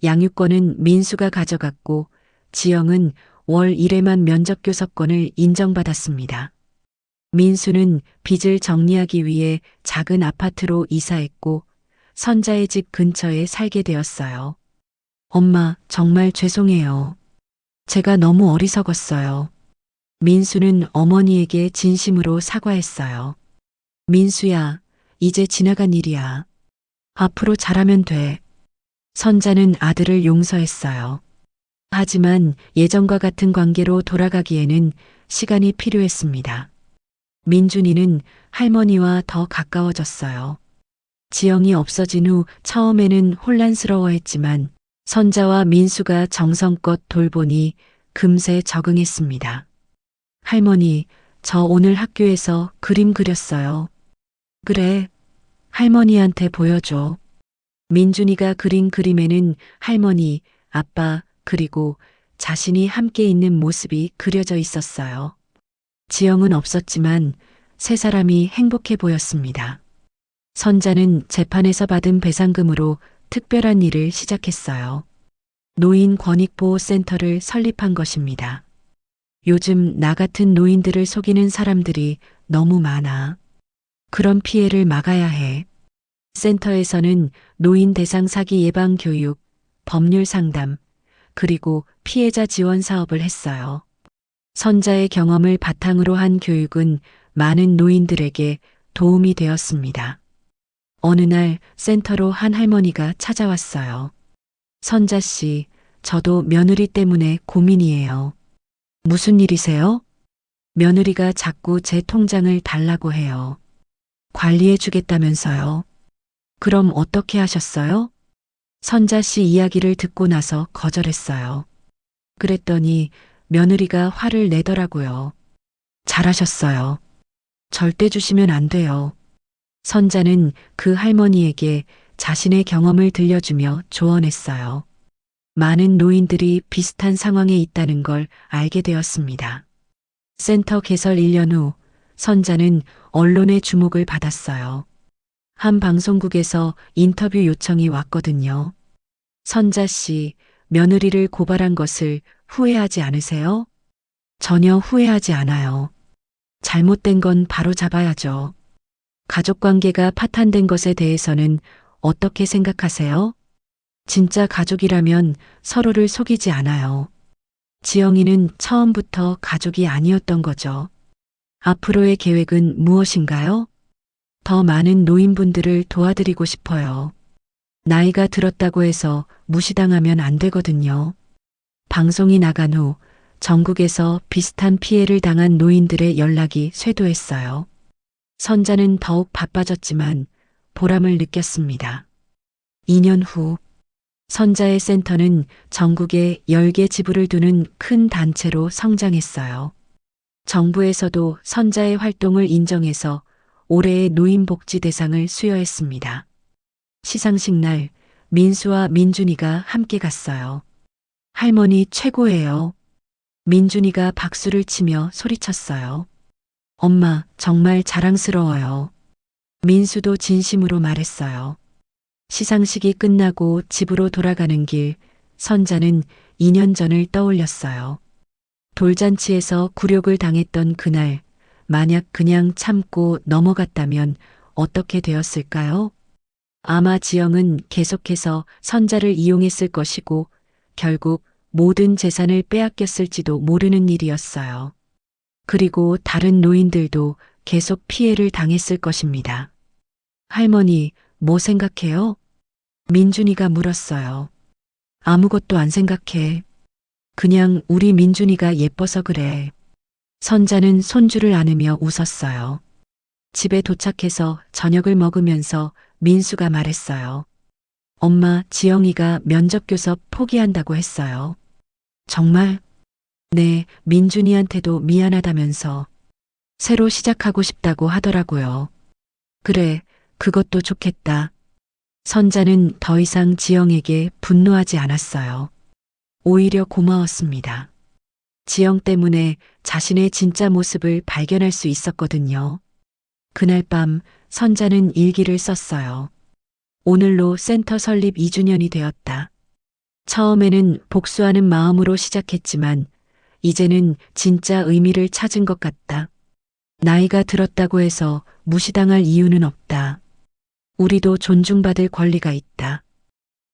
Speaker 2: 양육권은 민수가 가져갔고 지영은 월 1회만 면접교섭권을 인정받았습니다. 민수는 빚을 정리하기 위해 작은 아파트로 이사했고 선자의 집 근처에 살게 되었어요. 엄마, 정말 죄송해요. 제가 너무 어리석었어요. 민수는 어머니에게 진심으로 사과했어요. 민수야, 이제 지나간 일이야. 앞으로 잘하면 돼. 선자는 아들을 용서했어요. 하지만 예전과 같은 관계로 돌아가기에는 시간이 필요했습니다. 민준이는 할머니와 더 가까워졌어요. 지영이 없어진 후 처음에는 혼란스러워했지만 선자와 민수가 정성껏 돌보니 금세 적응했습니다. 할머니, 저 오늘 학교에서 그림 그렸어요. 그래, 할머니한테 보여줘. 민준이가 그린 그림에는 할머니, 아빠, 그리고 자신이 함께 있는 모습이 그려져 있었어요. 지영은 없었지만 세 사람이 행복해 보였습니다. 선자는 재판에서 받은 배상금으로 특별한 일을 시작했어요. 노인 권익보호센터를 설립한 것입니다. 요즘 나 같은 노인들을 속이는 사람들이 너무 많아. 그런 피해를 막아야 해. 센터에서는 노인 대상 사기 예방 교육, 법률 상담, 그리고 피해자 지원 사업을 했어요. 선자의 경험을 바탕으로 한 교육은 많은 노인들에게 도움이 되었습니다. 어느 날 센터로 한 할머니가 찾아왔어요. 선자 씨, 저도 며느리 때문에 고민이에요. 무슨 일이세요? 며느리가 자꾸 제 통장을 달라고 해요. 관리해 주겠다면서요. 그럼 어떻게 하셨어요? 선자 씨 이야기를 듣고 나서 거절했어요. 그랬더니 며느리가 화를 내더라고요. 잘하셨어요. 절대 주시면 안 돼요. 선자는 그 할머니에게 자신의 경험을 들려주며 조언했어요. 많은 노인들이 비슷한 상황에 있다는 걸 알게 되었습니다. 센터 개설 1년 후 선자는 언론의 주목을 받았어요. 한 방송국에서 인터뷰 요청이 왔거든요. 선자 씨, 며느리를 고발한 것을 후회하지 않으세요? 전혀 후회하지 않아요. 잘못된 건 바로 잡아야죠. 가족 관계가 파탄된 것에 대해서는 어떻게 생각하세요? 진짜 가족이라면 서로를 속이지 않아요. 지영이는 처음부터 가족이 아니었던 거죠. 앞으로의 계획은 무엇인가요? 더 많은 노인분들을 도와드리고 싶어요. 나이가 들었다고 해서 무시당하면 안 되거든요. 방송이 나간 후 전국에서 비슷한 피해를 당한 노인들의 연락이 쇄도했어요. 선자는 더욱 바빠졌지만 보람을 느꼈습니다. 2년 후 선자의 센터는 전국에 10개 지부를 두는 큰 단체로 성장했어요. 정부에서도 선자의 활동을 인정해서 올해의 노인복지 대상을 수여했습니다. 시상식 날 민수와 민준이가 함께 갔어요. 할머니 최고예요. 민준이가 박수를 치며 소리쳤어요. 엄마, 정말 자랑스러워요. 민수도 진심으로 말했어요. 시상식이 끝나고 집으로 돌아가는 길, 선자는 2년 전을 떠올렸어요. 돌잔치에서 굴욕을 당했던 그날, 만약 그냥 참고 넘어갔다면 어떻게 되었을까요? 아마 지영은 계속해서 선자를 이용했을 것이고 결국 모든 재산을 빼앗겼을지도 모르는 일이었어요. 그리고 다른 노인들도 계속 피해를 당했을 것입니다. 할머니, 뭐 생각해요? 민준이가 물었어요. 아무것도 안 생각해. 그냥 우리 민준이가 예뻐서 그래. 선자는 손주를 안으며 웃었어요. 집에 도착해서 저녁을 먹으면서 민수가 말했어요. 엄마, 지영이가 면접 교섭 포기한다고 했어요. 정말? 네, 민준이한테도 미안하다면서. 새로 시작하고 싶다고 하더라고요. 그래, 그것도 좋겠다. 선자는 더 이상 지영에게 분노하지 않았어요. 오히려 고마웠습니다. 지영 때문에 자신의 진짜 모습을 발견할 수 있었거든요. 그날 밤 선자는 일기를 썼어요. 오늘로 센터 설립 2주년이 되었다. 처음에는 복수하는 마음으로 시작했지만 이제는 진짜 의미를 찾은 것 같다. 나이가 들었다고 해서 무시당할 이유는 없다. 우리도 존중받을 권리가 있다.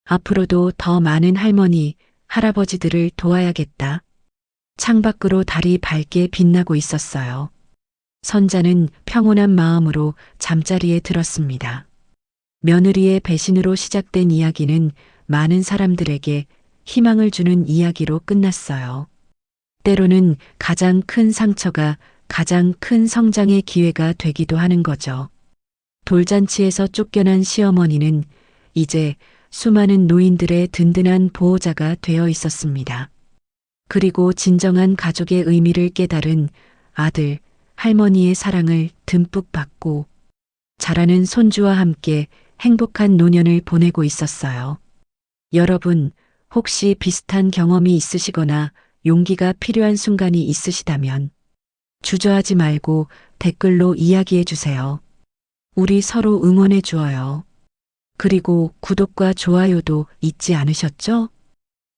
Speaker 2: 앞으로도 더 많은 할머니, 할아버지들을 도와야겠다. 창밖으로 달이 밝게 빛나고 있었어요. 선자는 평온한 마음으로 잠자리에 들었습니다. 며느리의 배신으로 시작된 이야기는 많은 사람들에게 희망을 주는 이야기로 끝났어요. 때로는 가장 큰 상처가 가장 큰 성장의 기회가 되기도 하는 거죠. 돌잔치에서 쫓겨난 시어머니는 이제 수많은 노인들의 든든한 보호자가 되어 있었습니다. 그리고 진정한 가족의 의미를 깨달은 아들, 할머니의 사랑을 듬뿍 받고 자라는 손주와 함께 행복한 노년을 보내고 있었어요. 여러분, 혹시 비슷한 경험이 있으시거나 용기가 필요한 순간이 있으시다면 주저하지 말고 댓글로 이야기해 주세요. 우리 서로 응원해 주어요. 그리고 구독과 좋아요도 잊지 않으셨죠?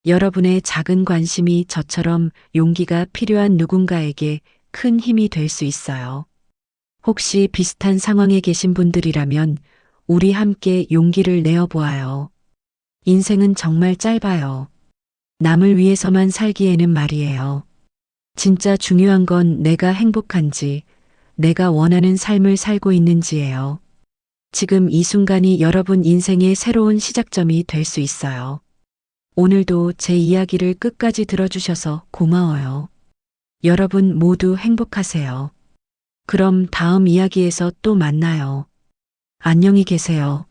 Speaker 2: 여러분의 작은 관심이 저처럼 용기가 필요한 누군가에게 큰 힘이 될 수 있어요. 혹시 비슷한 상황에 계신 분들이라면 우리 함께 용기를 내어 보아요. 인생은 정말 짧아요. 남을 위해서만 살기에는 말이에요. 진짜 중요한 건 내가 행복한지, 내가 원하는 삶을 살고 있는지예요. 지금 이 순간이 여러분 인생의 새로운 시작점이 될 수 있어요. 오늘도 제 이야기를 끝까지 들어주셔서 고마워요. 여러분 모두 행복하세요. 그럼 다음 이야기에서 또 만나요. 안녕히 계세요.